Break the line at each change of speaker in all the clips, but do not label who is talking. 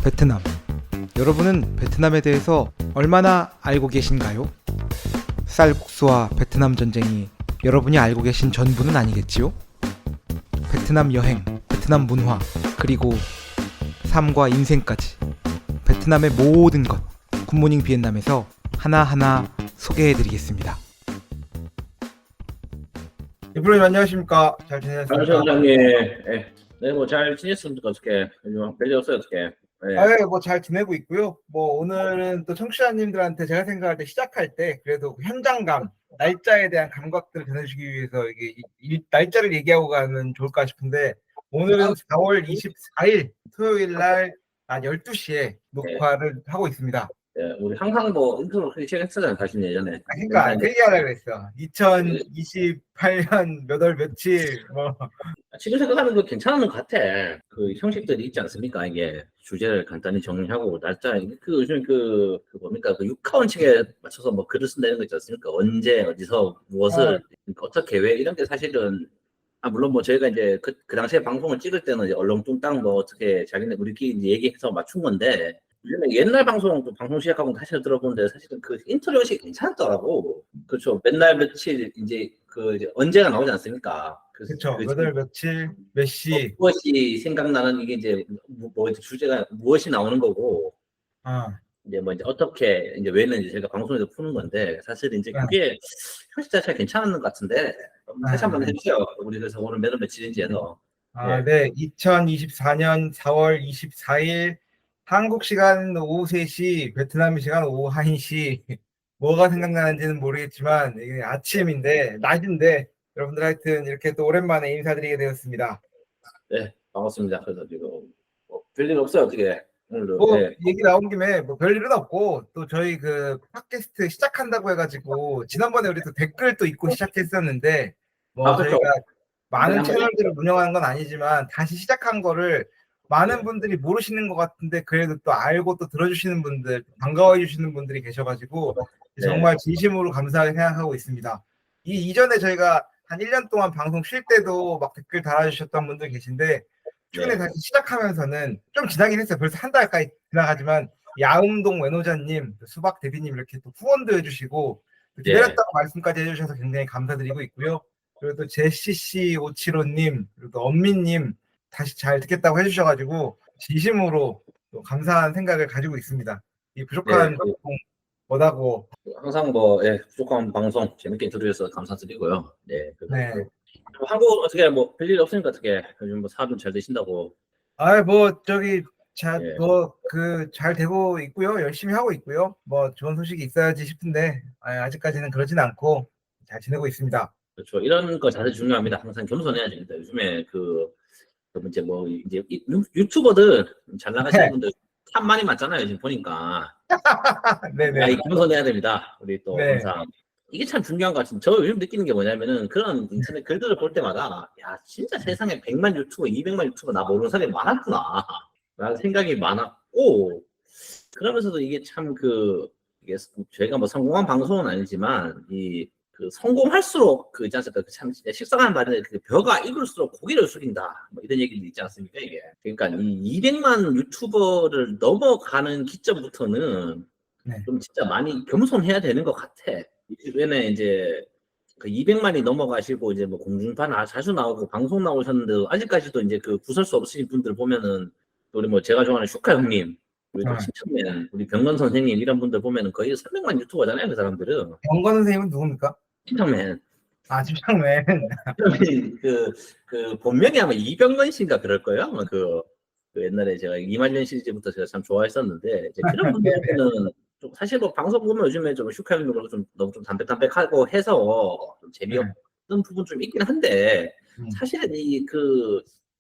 베트남. 여러분은 베트남에 대해서 얼마나 알고 계신가요? 쌀국수와 베트남 전쟁이 여러분이 알고 계신 전부는 아니겠지요? 베트남 여행, 베트남 문화, 그리고 삶과 인생까지 베트남의 모든 것 굿모닝 비엔남에서 하나하나 소개해드리겠습니다.
대표님 안녕하십니까? 잘 지내셨습니까?
장소장님, 네, 뭐 잘 지냈습니까? 어떻게? 요즘 별일 없어요, 어떻게? 네.
뭐 잘 지내고 있고요. 뭐 오늘은 또 청취자님들한테 제가 생각할 때 시작할 때 그래도 그 현장감, 날짜에 대한 감각들을 전해주기 위해서 이게 날짜를 얘기하고 가면 좋을까 싶은데 오늘은 4월 24일 토요일 날 12시에 녹화를 하고 있습니다.
네, 우리 항상 뭐 인터뷰 크게 했었잖아요, 사실 예전에.
그러니까 그 얘기하려고 그랬어. 2028년 몇 월 며칠 뭐
지금 생각하면 그 괜찮은 것 같아. 그 형식들이 있지 않습니까? 이게 주제를 간단히 정리하고 날짜, 그 요즘 뭡니까? 그 육하원칙에 맞춰서 뭐 글을 쓴다는 거 있지 않습니까? 언제, 어디서, 무엇을, 어떻게, 왜, 이런 게 사실은 물론 뭐 저희가 이제 그 당시에 방송을 찍을 때는 이제 얼렁뚱땅 뭐 어떻게 자기네 우리끼리 이제 얘기해서 맞춘 건데 요즘에 옛날 방송 또 방송 시작하고 다시 들어보는데 사실은 그 인터뷰 형식이 괜찮더라고. 그렇죠. 맨날 며칠 이제 이제 언제가 나오지 않습니까?
그렇죠. 몇 월 며칠 몇 시
무엇이 생각나는 이게 이제 뭐 주제가 무엇이 나오는 거고 이제 뭐 이제 어떻게 이제 왜는 이제 저희가 방송에서 푸는 건데 사실 이제 그게 형식 자체가 괜찮은 것 같은데 다시 한번 해주세요. 우리 그래서 오늘 몇월 며칠인지 해서.
네. 2024년 4월 24일 한국 시간 오후 3시, 베트남 시간 오후 1시. 뭐가 생각나는지는 모르겠지만 이게 아침인데 낮인데 여러분들 하여튼 이렇게 또 오랜만에 인사드리게 되었습니다.
네, 반갑습니다. 그래서 지금 별일 없어요, 어떻게 오늘도.
뭐 얘기 나온 김에 뭐 별일은 없고 또 저희 그 팟캐스트 시작한다고 해가지고 지난번에 우리 또 댓글 또 읽고 시작했었는데 뭐
그렇죠.
저희가 많은 채널들을 운영하는 건 아니지만 다시 시작한 거를 많은 분들이 모르시는 것 같은데 그래도 또 알고 또 들어주시는 분들 반가워해 주시는 분들이 계셔가지고 정말 진심으로 감사하게 생각하고 있습니다. 이전에 저희가 한 1년 동안 방송 쉴 때도 막 댓글 달아주셨던 분들 계신데 최근에 다시 시작하면서는 좀 지나긴 했어요. 벌써 한 달까지 지나가지만 야음동 외노자님, 수박 대디님 이렇게 또 후원도 해주시고 기다렸다고 말씀까지 해주셔서 굉장히 감사드리고 있고요. 그리고 또 제CC575님 그리고 또 엄민님 다시 잘 듣겠다고 해주셔가지고 진심으로 또 감사한 생각을 가지고 있습니다. 이 부족한 방송 뭐다고
항상 부족한 방송 재밌게 들어주셔서 감사드리고요. 네. 한국 어떻게 뭐 별일 없으니까 어떻게 요즘 뭐 사업은 잘 되신다고.
뭐 저기 잘 되고 있고요. 열심히 하고 있고요. 뭐 좋은 소식이 있어야지 싶은데 아직까지는 그러진 않고 잘 지내고 있습니다.
그렇죠. 이런 거 자세 중요합니다. 항상 겸손해야 됩니다. 요즘에 이제 뭐 이제 유튜버들 잘 나가시는 분들 참 많이 많잖아요. 지금 보니까.
네네.
겸손해야 됩니다. 우리 또 항상. 이게 참 중요한 것 같습니다. 저 요즘 느끼는 게 뭐냐면은 그런 인터넷 글들을 볼 때마다 야 진짜 세상에 100만 유튜버, 200만 유튜버 나 모르는 사람이 많았구나 라는 생각이 많았고 그러면서도 이게 참 이게 저희가 뭐 성공한 방송은 아니지만 성공할수록 있지 않습니까? 참 진짜 식상한 말인데 벼가 익을수록 고개를 숙인다 뭐 이런 얘기도 있지 않습니까? 이게 그러니까 이 200만 유튜버를 넘어가는 기점부터는 좀 진짜 많이 겸손해야 되는 것 같아. 이번에 이제 200만이 넘어가시고 이제 뭐 공중파 자주 나오고 방송 나오셨는데 아직까지도 이제 구설수 없으신 분들 보면은 우리 뭐 제가 좋아하는 슈카 형님, 우리 또 침착맨, 우리 병건 선생님 이런 분들 보면은 거의 300만 유튜버잖아요, 그 사람들은.
병건 선생님은 누굽니까?
침착맨.
침착맨.
본명이 아마 이병건 씨인가 그럴 거예요. 아마 옛날에 제가 이말년 시리즈부터 제가 참 좋아했었는데 이제 그런 분들은 좀 사실 뭐 방송 보면 요즘에 좀 슈카형님으로 좀 너무 좀 담백담백하고 해서 좀 재미없는 부분 좀 있긴 한데 사실은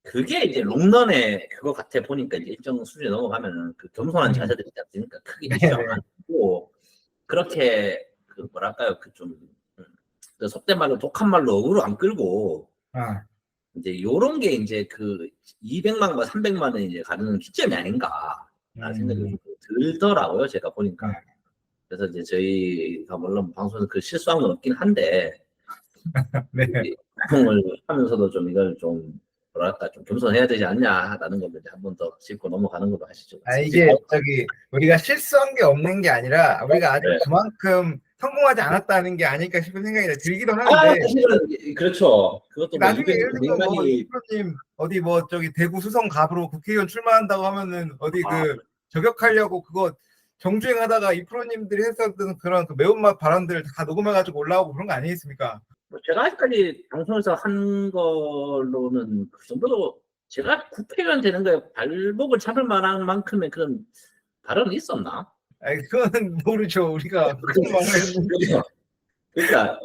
그게 이제 롱런의 그거 같아 보니까 이제 일정 수준에 넘어가면은 겸손한 자세들이 있지 않습니까? 크게 이슈가 많고 그렇게 뭐랄까요 속된 말로 독한 말로 어그로 안 끌고 이제 요런 게 이제 200만과 300만은 이제 가는 기점이 아닌가 라는 생각이 들더라고요, 제가 보니까. 그래서 이제 저희가 물론 방송에서 실수한 건 없긴 한데 방송을 하면서도 좀 이걸 좀 뭐랄까 좀 겸손해야 되지 않냐라는 걸 이제 한 번 더 짚고 넘어가는 걸로 하시죠.
이게 우리가 실수한 게 없는 게 아니라 우리가 아직
네.
그만큼 성공하지 않았다는 게 아닐까 싶은 생각이 들기도
아,
하는데
사실은 그렇죠. 그것도 뭐
나중에 예를 들면 뭐
200만이
이프로님 어디 뭐 대구 수성갑으로 국회의원 출마한다고 하면은 어디
아.
저격하려고 그거 정주행하다가 이프로님들이 했었던 그런 그 매운맛 발언들 다 녹음해가지고 올라오고 그런 거 아니겠습니까?
뭐 제가 아직까지 방송에서 한 걸로는 그 정도로 제가 국회의원 되는 거에 발목을 잡을 만한 만큼의 그런 발언이 있었나?
그거는 모르죠. 우리가 무슨 말을 했는지.
그러니까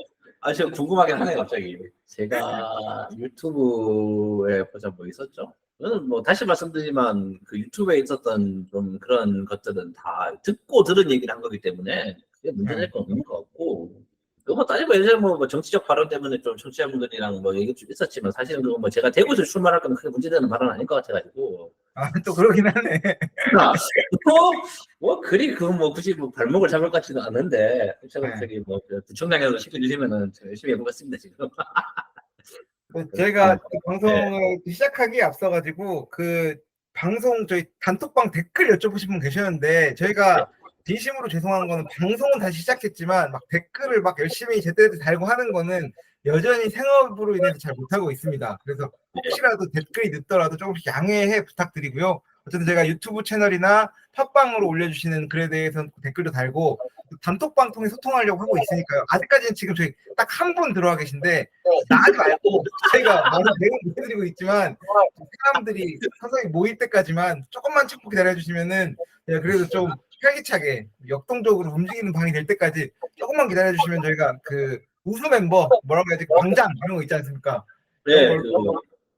제가 궁금하긴 하네요 갑자기. 제가 유튜브에 보자 뭐 있었죠? 저는 뭐 다시 말씀드리지만 그 유튜브에 있었던 좀 그런 것들은 다 듣고 들은 얘기를 한 거기 때문에 그게 문제될 건 없는 것 같고, 그거 따지고 예전에 뭐 정치적 발언 때문에 좀 청취자분들이랑 뭐 얘기 좀 있었지만 사실은 그거 뭐 제가 대구에서 출마할 거면 크게 문제되는 발언 아닌 것 같아가지고.
또 그러긴 하네.
뭐 그리 그거 뭐 굳이 뭐 발목을 잡을 것 같지는 않은데 제가 저기 뭐 부총장에서 시켜주시면은 제가 열심히 해보겠습니다 지금.
제가 그 방송을 시작하기에 앞서가지고 그 방송 저희 단톡방 댓글 여쭤보신 분 계셨는데 저희가 진심으로 죄송한 거는 방송은 다시 시작했지만 막 댓글을 막 열심히 제때제때 달고 하는 거는 여전히 생업으로 인해서 잘 못하고 있습니다. 그래서 혹시라도 댓글이 늦더라도 조금씩 양해해 부탁드리고요. 어쨌든 제가 유튜브 채널이나 팟빵으로 올려주시는 글에 대해서는 댓글도 달고 단톡방 통해 소통하려고 하고 있으니까요. 아직까지는 지금 저희 딱 한 분 들어와 계신데 나가지 말고 저희가 많은 내용 못 해드리고 있지만 사람들이 서서히 모일 때까지만 조금만 참고 기다려주시면은 그래도 좀 활기차게 역동적으로 움직이는 방이 될 때까지 조금만 기다려주시면 저희가 그 우수 멤버 뭐라고 해야지 광장 이런 거 있지 않습니까?
네,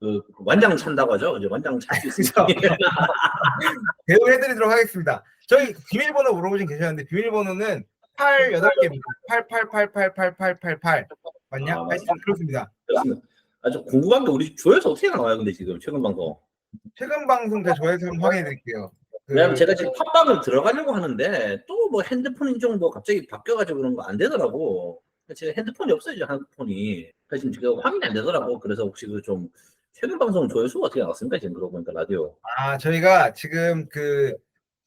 그 완장 찬다고 하죠. 이제 완장 찰 수 있어요.
대우해드리도록 하겠습니다. 저희 비밀번호 물어보신 계셨는데 비밀번호는 88개입니다. 88888888 맞냐? 그렇습니다.
그렇습니다. 좀 궁금한 게 우리 조회수 어떻게 나와요? 근데 지금 최근 방송.
최근 방송 제가 조회수 한번 확인해 드릴게요.
왜냐면 제가 지금 팟빵을 들어가려고 하는데 또 뭐 핸드폰 인증 뭐 갑자기 바뀌어가지고 그런 거 안 되더라고. 제가 핸드폰이 없어요, 이제 핸드폰이. 그래서 지금 제가 확인이 안 되더라고. 그래서 혹시 그 좀 최근 방송 조회수가 어떻게 나왔습니까? 지금 그러고 보니까 라디오.
저희가 지금 그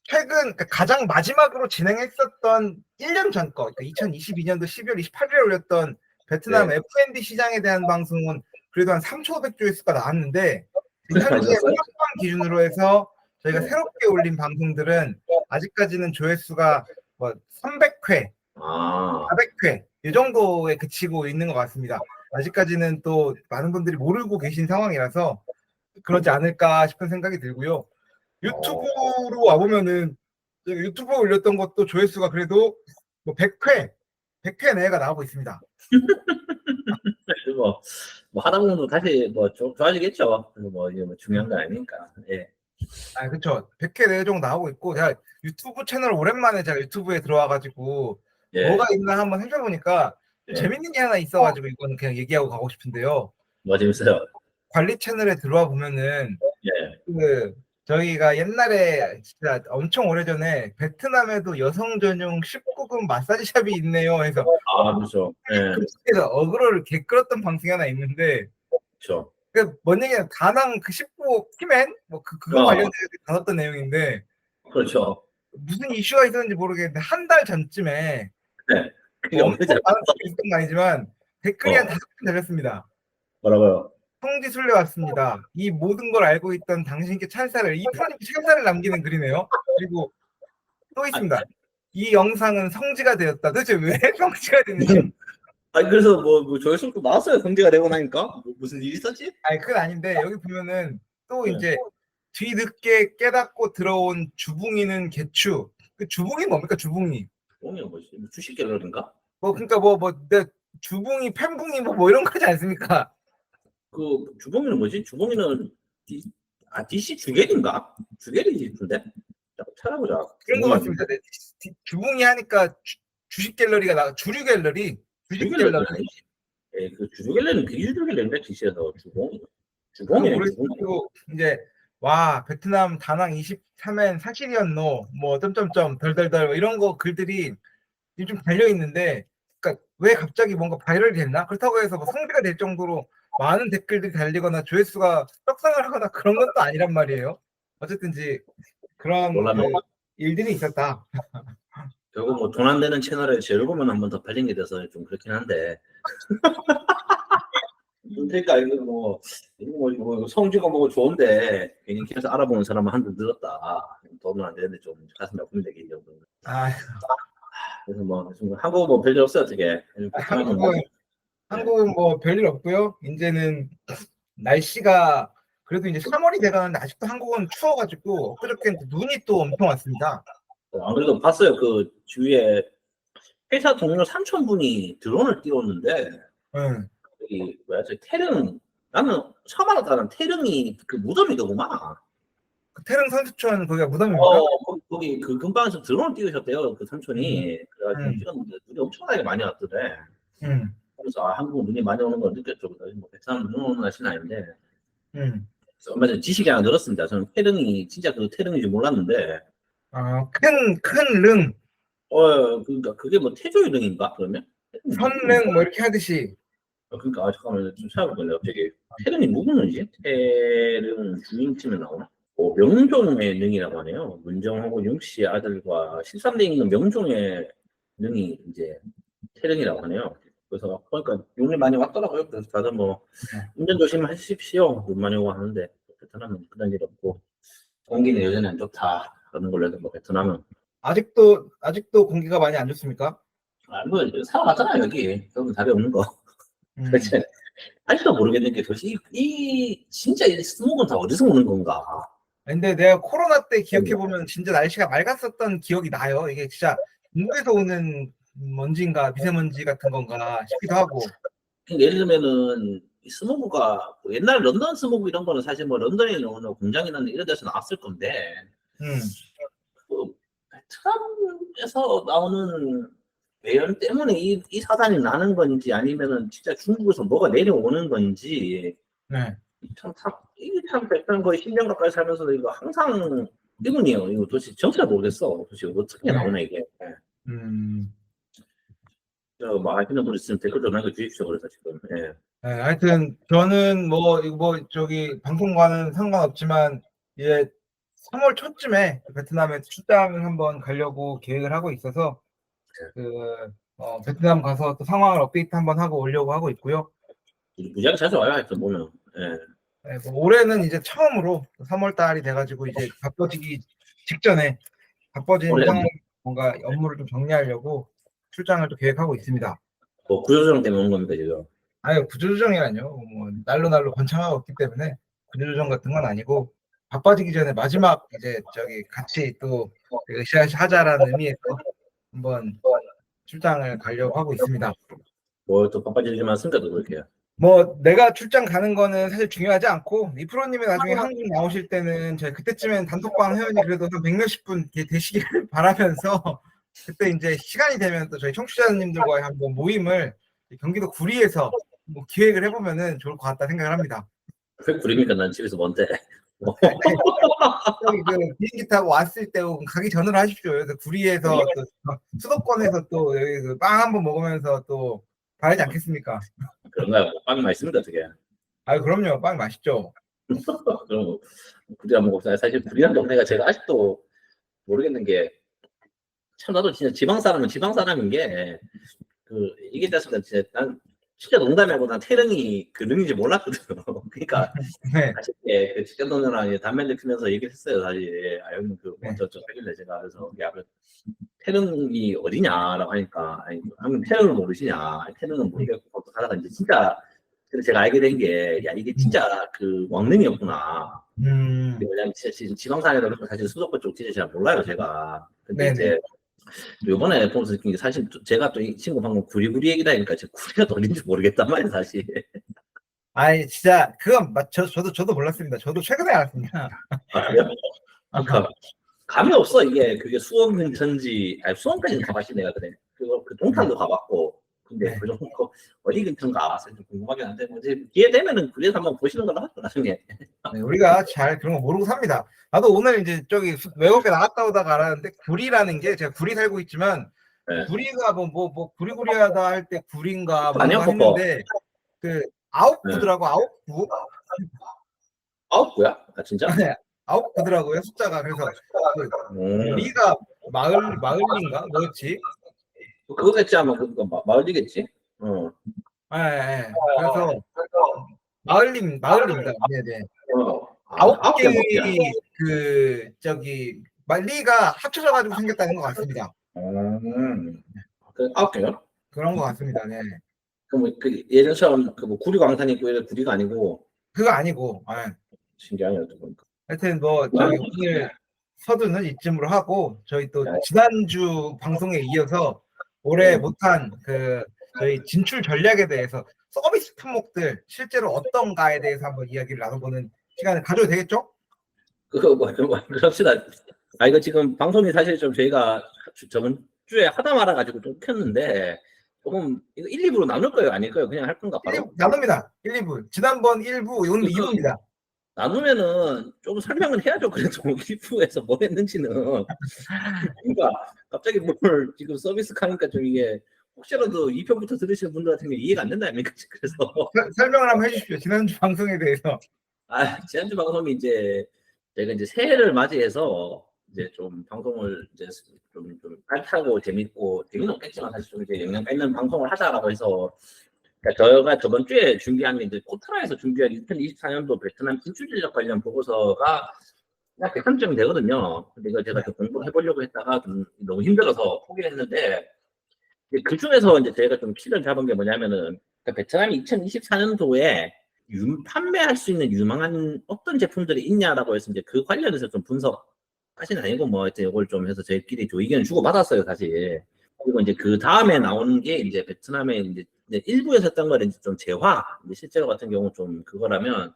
최근 그러니까 가장 마지막으로 진행했었던 1년 전 거, 그러니까 2022년도 12월 28일에 올렸던 베트남 F&B 시장에 대한 방송은 그래도 한 3,500조회수가 나왔는데 현재 팟빵 기준으로 해서 저희가 새롭게 올린 방송들은 아직까지는 조회수가 뭐 300회, 400회 이 정도에 그치고 있는 것 같습니다. 아직까지는 또 많은 분들이 모르고 계신 상황이라서 그러지 않을까 싶은 생각이 들고요. 유튜브로 와보면은 유튜브에 올렸던 것도 조회수가 그래도 뭐 100회 내외가 나오고 있습니다.
뭐 하다 보면 다시 뭐 좋아지겠죠. 뭐 이게 뭐 중요한 건 아니니까. 예.
그렇죠. 100회 내외 정도 나오고 있고 제가 유튜브 채널 오랜만에 제가 유튜브에 들어와가지고 뭐가 있나 한번 살펴보니까 재밌는 게 하나 있어가지고 이거는 그냥 얘기하고 가고 싶은데요.
뭐 재밌어요?
관리 채널에 들어와 보면은 그 저희가 옛날에 진짜 엄청 오래전에 베트남에도 여성 전용 19금 마사지샵이 있네요 해서
그렇죠.
그래서 어그로를 개 끌었던 방송이 하나 있는데
그렇죠.
뭔 얘기냐 다낭 그 19 키맨 뭐 그거 관련해서 다뤘던 내용인데
그렇죠.
무슨 이슈가 있었는지 모르겠는데 한 달 전쯤에
엄청
있었던 거 아니지만 댓글이 한 5개 달렸습니다.
뭐라고요?
성지순례 왔습니다. 이 모든 걸 알고 있던 당신께 찰사를 남기는 글이네요. 그리고 또 있습니다. 이 영상은 성지가 되었다. 도대체 왜 성지가 됐는지.
그래서 뭐 조회수도 나왔어요. 성지가 되고 나니까 무슨 일이 있었지?
그건 아닌데 여기 보면은 또 이제 뒤늦게 깨닫고 들어온 주붕이는 개추. 그 주붕이 뭡니까 주붕이?
주붕이 뭐지? 주식 갤러리인가?
그러니까 주붕이 팬붕이 뭐 이런 거지 않습니까?
그 주봉이는 뭐지? 주봉이는 DC 주겔인가? 주겔이던데? 찾아보자.
그런 것 같습니다. 네. 주붕이 하니까 주식 갤러리가 주류 갤러리. 주식 갤러리.
그 주류 갤러리는 비주류 갤러리인데 DC에서 주봉이.
그리고 이제 베트남 다낭 23엔 사실이었노 뭐 점점점 덜덜덜 이런 거 글들이 좀 달려 있는데 그러니까 왜 갑자기 뭔가 바이럴이 됐나? 그렇다고 해서 뭐 성비가 될 정도로 많은 댓글들이 달리거나 조회수가 떡상을 하거나 그런 건 또 아니란 말이에요. 어쨌든지 그런
몰라요.
일들이 있었다.
결국 뭐 돈 안 되는 채널에 제일 보면 한 번 더 팔린 게 돼서 좀 그렇긴 한데. 그러니까 이거 성지가 뭐 좋은데 괜히 계속 알아보는 사람은 한두 늘었다. 돈은 안 되는데 좀 가슴이 아픈데 개인적으로.
아,
그래서 뭐 한국 뭐 별일 없어요 어떻게.
한국은 뭐 별일 없고요. 이제는 날씨가 그래도 이제 3월이 돼가는데 아직도 한국은 추워가지고 엊그저께 눈이 또 엄청 왔습니다.
안 그래도 봤어요. 그 주위에 회사 동료 삼촌분이 드론을 띄웠는데
응.
여기 뭐야 저 태릉 나는 처음 알았다는 태릉이 그 무덤이더구만.
그 태릉 선수촌 거기가 무덤입니까?
거기 그 근방에서 드론을 띄우셨대요 그 삼촌이. 그래가지고 찍었는데 눈이 엄청나게 많이 왔더래.
응.
그래서 한국 눈이 많이 오는 걸 느꼈죠. 뭐 베트남 눈 오는 날씨는 아닌데.
응.
그래서 얼마 전에 지식이 하나 늘었습니다. 저는 태릉이 진짜 그 태릉인지 몰랐는데.
큰 릉,
그러니까 그게 뭐 태조일릉인가 그러면?
선릉 뭐 이렇게 하듯이.
그러니까 잠깐만 좀 찾아볼래요. 갑자기 태릉이 누구 능이지? 태릉 주인쯤에 나오나? 명종의 능이라고 하네요. 문정하고 윤씨의 아들과 13대 임금 명종의 능이 이제 태릉이라고 하네요. 그래서 보니까 눈이 많이 왔더라고요. 그래서 다들 뭐 운전 조심하십시오. 눈 많이 오고 하는데 베트남은 그런 일 없고 공기는 여전히 안 좋다. 그런 걸로 해서 뭐 베트남은
아직도 공기가 많이 안 좋습니까?
뭐 살아갔잖아요 여기. 여기 답이 없는 거. 도대체 아직도 모르겠는 게 도대체 진짜 이 스모그는 다 어디서 오는 건가?
근데 내가 코로나 때 기억해보면 진짜 날씨가 맑았었던 기억이 나요. 이게 진짜 중국에서 오는 먼지인가 미세먼지 같은 건가 싶기도 하고.
그러니까 예를 들면은 이 스모그가 옛날 런던 스모그 이런 거는 사실 뭐 런던에 있는 공장이나 이런 데서 나왔을 건데 그 베트남에서 나오는 매연 때문에 이 사단이 나는 건지 아니면은 진짜 중국에서 뭐가 내려오는 건지
네.
이게 참 베트남 거의 10년 가까이 살면서 이거 항상 의문이에요. 이거 도대체 정체를 모르겠어. 도대체 어떻게 나오나 이게. 뭐 아시는 분 있으면 댓글 좀 남겨주십시오. 그래서 지금. 예.
네, 하여튼 저는 뭐 저기 방송과는 상관없지만 이제 3월 초쯤에 베트남에 출장을 한번 가려고 계획을 하고 있어서 베트남 가서 또 상황을 업데이트 한번 하고 오려고 하고 있고요.
무지하게 자주 와요. 하여튼 보면. 예.
네, 뭐 올해는 이제 처음으로 3월 달이 돼가지고 이제 바빠지기 직전에 바빠진 상황 뭔가 업무를 좀 정리하려고 출장을 또 계획하고 있습니다.
뭐 구조조정 때문에 오는 겁니다 지금.
아유 구조조정이라뇨. 뭐 날로 번창하고 있기 때문에 구조조정 같은 건 아니고 바빠지기 전에 마지막 이제 저기 같이 또 으쌰으쌰 하자라는 의미에서 한번 출장을 가려고 하고 있습니다.
뭐 또 바빠지지만 승가도 그렇게요.
뭐 내가 출장 가는 거는 사실 중요하지 않고 이프로님이 나중에 한국 나오실 때는 저희 그때쯤엔 단톡방 회원이 그래도 한 100몇십 분 되시기를 바라면서 그때 이제 시간이 되면 또 저희 청취자님들과의 한번 모임을 경기도 구리에서 뭐 기획을 해보면은 좋을 것 같다 생각을 합니다.
왜 구립니까? 난 집에서 먼데.
여기 비행기 타고 왔을 때 가기 전으로 하십시오. 그래서 구리에서 또 수도권에서 또 여기 빵 한번 먹으면서 또 바라지 않겠습니까?
그런가요? 빵 맛있습니다 어떻게.
아유 그럼요. 빵 맛있죠.
그럼 구리 안 먹고 사실 구리란 동네가 제가 아직도 모르겠는 게 참 나도 진짜 지방 사람은 지방 사람인 게 이게 됐습니다. 난 진짜 농담이고 난 태릉이 그 능인지 몰랐거든. 그러니까
네.
아쉽게 그 직장동료랑 담배를 피면서 얘기를 했어요. 사실 여기 저쪽 하길래 제가 그래서 야 태릉이 어디냐라고 하니까 한번 태릉을 모르시냐? 태릉은 모르겠고 하다가 이제 진짜 그래서 제가 알게 된 게 야 이게 진짜 그 왕릉이었구나. 왜냐면 지방산이라 그러면 사실 수도권 쪽 진짜 잘 몰라요 제가. 근데 이제 요번에 보면서 느낀 게 사실 제가 또 이 친구 방금 구리구리 얘기다 하니까 제가 구리가 어딘지 모르겠단 말이에요 사실.
아니 진짜 그건 저도 몰랐습니다. 저도 최근에 알았습니다.
그래요? 그러니까 감이 없어 이게 그게 수원근처인지 아니 수원까지는 가봤지 내가 그래. 그 동탄도 가봤고 근데 그 정도 어디 근처인가 사실 좀 궁금하긴 한데 뭐 이제 기회 되면은 구리에서 한번 보시는 걸로 하죠 나중에.
네, 우리가 잘 그런 거 모르고 삽니다. 나도 오늘 이제 저기 외국에 나갔다 오다가 알았는데 구리라는 게 제가 구리 살고 있지만 구리가 뭐 구리구리하다 할 때 구리인가 뭔가 했는데 그 아홉구더라고, 아홉구.
아홉구야? 아 진짜?
네, 아홉구더라고요, 숫자가. 그래서 그 리가 마을리인가 뭐였지?
그거겠지 아마 마을리겠지.
그래서 마을리입니다. 네네. 아홉
아홉 개 먹자.
개의 그 저기 리가 합쳐져 가지고 생겼다는 것 같습니다.
그 아홉 개요?
그런 것 같습니다. 네.
그럼 그 예전처럼 그 뭐 구리광산이 있고 이런 구리가 아니고
그거 아니고. 네.
신기하네요. 또 보니까.
하여튼 뭐 저희 오늘 서두는 이쯤으로 하고 저희 또 지난주 방송에 이어서 올해 못한 그 저희 진출 전략에 대해서 서비스 품목들 실제로 어떤가에 대해서 한번 이야기를 나눠보는 시간을 가져도 되겠죠?
그럽시다. 이거 지금 방송이 사실 좀 저희가 저번 주에 하다 말아가지고 좀 켰는데 조금 이거 1, 2부로 나눌 거예요? 아닐까요? 그냥 할 건가 바로?
나눕니다. 1, 2부. 지난번 1부, 오늘 2부입니다.
나누면은 좀 설명은 해야죠. 그래도 1부에서 뭐 했는지는. 그러니까 갑자기 뭘 지금 서비스 하니까 좀 이게 혹시라도 2편부터 들으시는 분들 같은 게 이해가 안 된다 아닙니까? 그래서
설명을 한번 해주십시오. 지난주 방송에 대해서.
지난주 방송이 이제 저희가 이제 새해를 맞이해서 이제 좀 방송을 이제 좀 알차고 재밌고 재미는 없겠지만 사실 좀 이제 영향가 있는 방송을 하자라고 해서 그러니까 저희가 저번 주에 준비한 게 이제 코트라에서 준비한 2024년도 베트남 진출 전략 관련 보고서가 약 100점이 되거든요. 근데 이거 제가 좀 공부를 해보려고 했다가 좀 너무 힘들어서 포기를 했는데 그 중에서 이제 저희가 좀 키를 잡은 게 뭐냐면은 그러니까 베트남이 2024년도에 판매할 수 있는 유망한 어떤 제품들이 있냐라고 해서 이제 그 관련해서 좀 분석하시는 아니고 뭐 하여튼 이걸 좀 해서 저희끼리 좀 의견을 주고 받았어요 사실. 그리고 이제 그 다음에 나오는 게 이제 베트남의 이제 일부에서 했던 거를 이제 좀 재화, 이제 실제로 같은 경우 좀 그거라면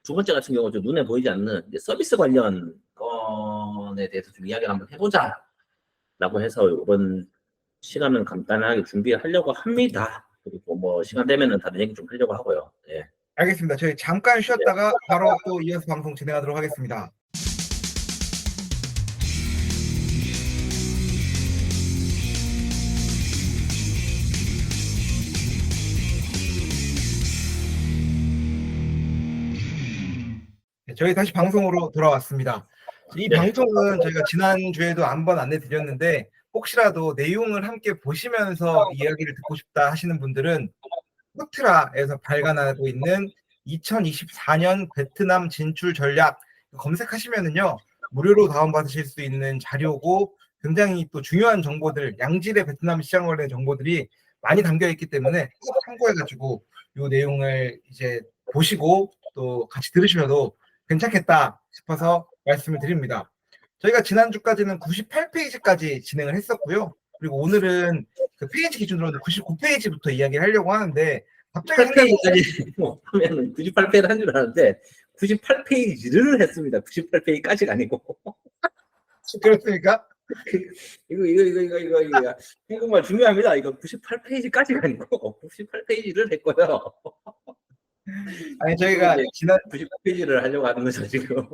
두 번째 같은 경우 좀 눈에 보이지 않는 이제 서비스 관련 건에 대해서 좀 이야기를 한번 해보자라고 해서 이번 시간은 간단하게 준비하려고 합니다. 그리고 뭐 시간 되면은 다른 얘기 좀 하려고 하고요. 예.
알겠습니다. 저희 잠깐 쉬었다가 바로 또 이어서 방송 진행하도록 하겠습니다. 저희 다시 방송으로 돌아왔습니다. 이 방송은 저희가 지난주에도 한번 안내 드렸는데 혹시라도 내용을 함께 보시면서 이야기를 듣고 싶다 하시는 분들은 코트라에서 발간하고 있는 2024년 베트남 진출 전략 검색하시면은요 무료로 다운받으실 수 있는 자료고 굉장히 또 중요한 정보들 양질의 베트남 시장 관련 정보들이 많이 담겨 있기 때문에 꼭 참고해가지고 이 내용을 이제 보시고 또 같이 들으셔도 괜찮겠다 싶어서 말씀을 드립니다. 저희가 지난주까지는 98페이지까지 진행을 했었고요. 그리고 오늘은 그 페이지 기준으로 99페이지부터 이야기를 하려고 하는데 갑자기
98페이지까지 하면 98페이지를 한 줄 알았는데 98페이지를 했습니다. 98페이지까지가 아니고.
그렇습니까?
이거 한국말 중요합니다. 이거 98페이지까지가 아니고 98페이지를 했고요.
아니 저희가 지난
98페이지를 하려고 하는 거죠 지금.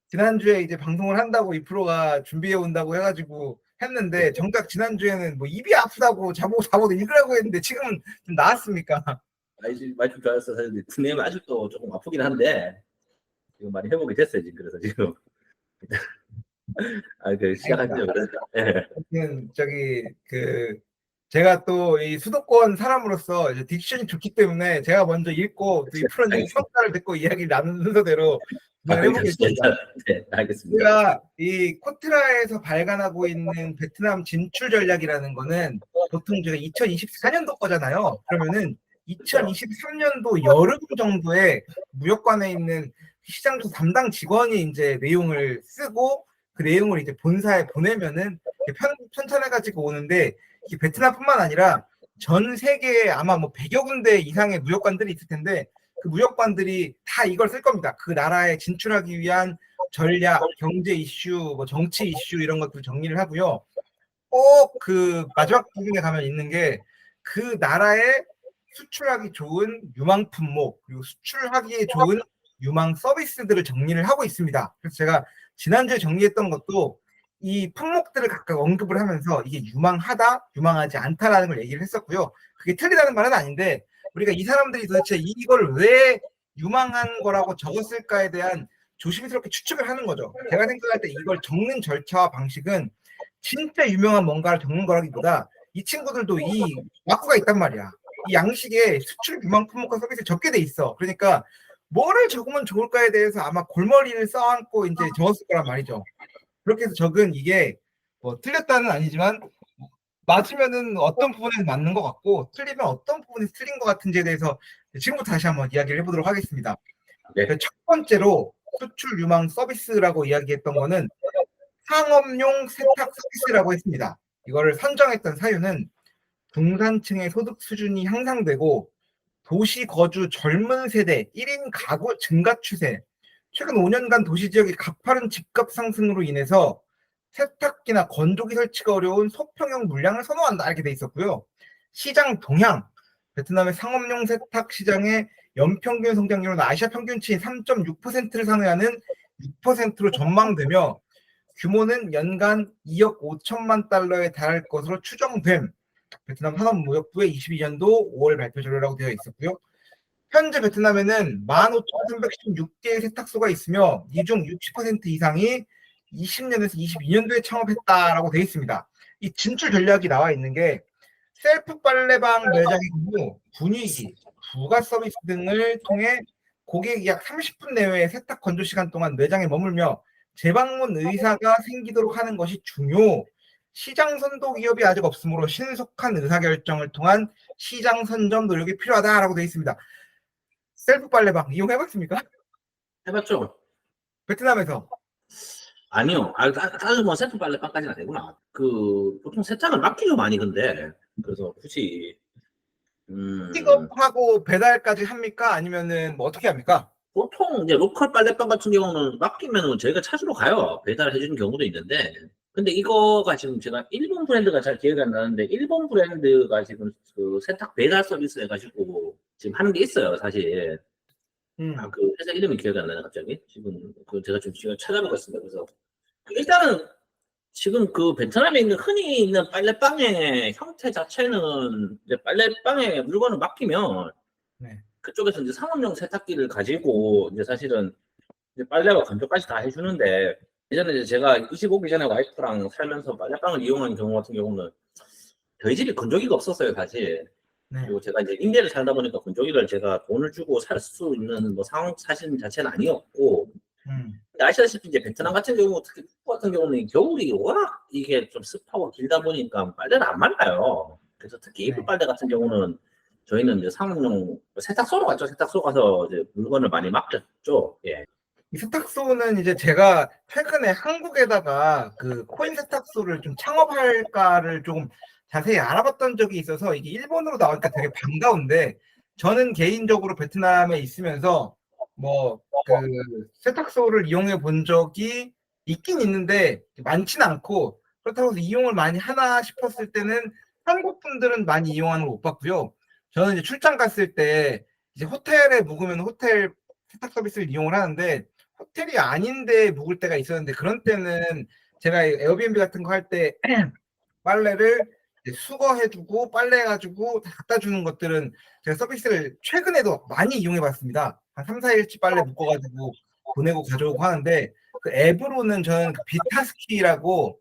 지난주에 이제 방송을 한다고 이 프로가 준비해 온다고 해가지고 했는데 정작 지난주에는 뭐 입이 아프다고 자보도 읽으라고 했는데 지금은 좀 나았습니까?
말좀 좋았어. 사실 두뇌는 아직도 조금 아프긴 한데 지금 많이 회복이 됐어요 지금. 그래서 지금 시작하죠.
그래서 저기 제가 또 이 수도권 사람으로서 이제 딕션이 좋기 때문에 제가 먼저 읽고 또 이 프로님 평가를 듣고 이야기를 나누는 순서대로 해보겠습니다.
네, 알겠습니다.
우리가 이 코트라에서 발간하고 있는 베트남 진출 전략이라는 거는 보통 제가 2024년도 거잖아요. 그러면은 2023년도 여름 정도에 무역관에 있는 시장조 담당 직원이 이제 내용을 쓰고 그 내용을 이제 본사에 보내면은 편찬해가지고 오는데 이게 베트남뿐만 아니라 전 세계에 아마 뭐 100여 군데 이상의 무역관들이 있을 텐데 그 무역관들이 다 이걸 쓸 겁니다. 그 나라에 진출하기 위한 전략, 경제 이슈, 뭐 정치 이슈 이런 것들 정리를 하고요. 꼭 그 마지막 부분에 가면 있는 게 그 나라에 수출하기 좋은 유망 품목 그리고 수출하기에 좋은 유망 서비스들을 정리를 하고 있습니다. 그래서 제가 지난주에 정리했던 것도 이 품목들을 각각 언급을 하면서 이게 유망하다, 유망하지 않다라는 걸 얘기를 했었고요. 그게 틀리다는 말은 아닌데 우리가 이 사람들이 도대체 이걸 왜 유망한 거라고 적었을까에 대한 조심스럽게 추측을 하는 거죠. 제가 생각할 때 이걸 적는 절차와 방식은 진짜 유명한 뭔가를 적는 거라기보다 이 친구들도 이 와꾸가 있단 말이야. 이 양식에 수출 유망 품목과 서비스를 적게 돼 있어. 그러니까 뭐를 적으면 좋을까에 대해서 아마 골머리를 써안고 이제 적었을 거란 말이죠. 그렇게 해서 적은 이게 뭐 틀렸다는 아니지만 맞으면은 어떤 부분에서 맞는 것 같고 틀리면 어떤 부분에서 틀린 것 같은지에 대해서 지금부터 다시 한번 이야기를 해보도록 하겠습니다.
네.
첫 번째로 수출 유망 서비스라고 이야기했던 거는 상업용 세탁 서비스라고 했습니다. 이거를 선정했던 사유는 중산층의 소득 수준이 향상되고 도시 거주 젊은 세대 1인 가구 증가 추세, 최근 5년간 도시 지역의 가파른 집값 상승으로 인해서 세탁기나 건조기 설치가 어려운 소평형 물량을 선호한다 이렇게 돼 있었고요. 시장 동향, 베트남의 상업용 세탁 시장의 연평균 성장률은 아시아 평균치인 3.6%를 상회하는 6%로 전망되며 규모는 연간 2억 5천만 달러에 달할 것으로 추정됨. 베트남 산업무역부의 22년도 5월 발표 자료라고 되어 있었고요. 현재 베트남에는 15,316개의 세탁소가 있으며 이 중 60% 이상이 20년에서 22년도에 창업했다라고 되어 있습니다. 이 진출 전략이 나와 있는 게 셀프 빨래방 매장의 경우 분위기, 부가 서비스 등을 통해 고객이 약 30분 내외의 세탁 건조 시간 동안 매장에 머물며 재방문 의사가 생기도록 하는 것이 중요. 시장 선도 기업이 아직 없으므로 신속한 의사결정을 통한 시장 선점 노력이 필요하다라고 되어 있습니다. 셀프 빨래방 이용해봤습니까?
해봤죠?
베트남에서.
아니요. 다른 뭐 세트 빨래방까지는 아니구나. 보통 세탁을 맡기죠, 많이 근데. 그래서 굳이,
픽업하고 배달까지 합니까? 아니면은 뭐 어떻게 합니까?
보통 이제 로컬 빨래방 같은 경우는 맡기면은 저희가 찾으러 가요. 배달해주는 경우도 있는데. 근데 이거가 지금 제가 일본 브랜드가 잘 기억이 안 나는데, 일본 브랜드가 지금 그 세탁 배달 서비스 해가지고 지금 하는 게 있어요, 사실. 그 회사 이름이 기억이 안 나네, 갑자기. 지금 제가 좀 지금 찾아보겠습니다. 그래서 일단은 지금 그 베트남에 있는 흔히 있는 빨래방의 형태 자체는 이제 빨래방에 물건을 맡기면
네.
그쪽에서 이제 상업용 세탁기를 가지고 이제 사실은 이제 빨래와 건조까지 다 해주는데 예전에 이제 제가 25기 전에 와이프랑 살면서 빨래방을 이용하는 경우 같은 경우는 저희 집에 건조기가 없었어요, 사실.
네.
그리고 제가 이제 임대를 살다 보니까 건조기를 제가 돈을 주고 살 수 있는 뭐 상황 사실 자체는 아니었고 근데 아시다시피 이제 베트남 같은 경우 특히 북부 같은 경우는 겨울이 워낙 이게 좀 습하고 길다 보니까 빨래를 안 말라요. 그래서 특히 이불 빨래 같은 경우는 저희는 이제 상업용 세탁소로 갔죠. 세탁소 가서 이제 물건을 많이 맡겼죠. 예.
이 세탁소는 이제 제가 최근에 한국에다가 그 코인 세탁소를 좀 창업할까를 조금 자세히 알아봤던 적이 있어서 이게 일본으로 나오니까 되게 반가운데 저는 개인적으로 베트남에 있으면서 뭐 그 세탁소를 이용해 본 적이 있긴 있는데 많지는 않고 그렇다고 해서 이용을 많이 하나 싶었을 때는 한국 분들은 많이 이용하는 걸 못 봤고요. 저는 이제 출장 갔을 때 이제 호텔에 묵으면 호텔 세탁 서비스를 이용을 하는데 호텔이 아닌데 묵을 때가 있었는데 그런 때는 제가 에어비앤비 같은 거 할 때 빨래를 수거해주고 빨래해가지고 다 갖다 주는 것들은 제가 서비스를 최근에도 많이 이용해봤습니다. 한 3, 4일치 빨래 묶어가지고 보내고 가져오고 하는데 그 앱으로는 저는 그 비타스키라고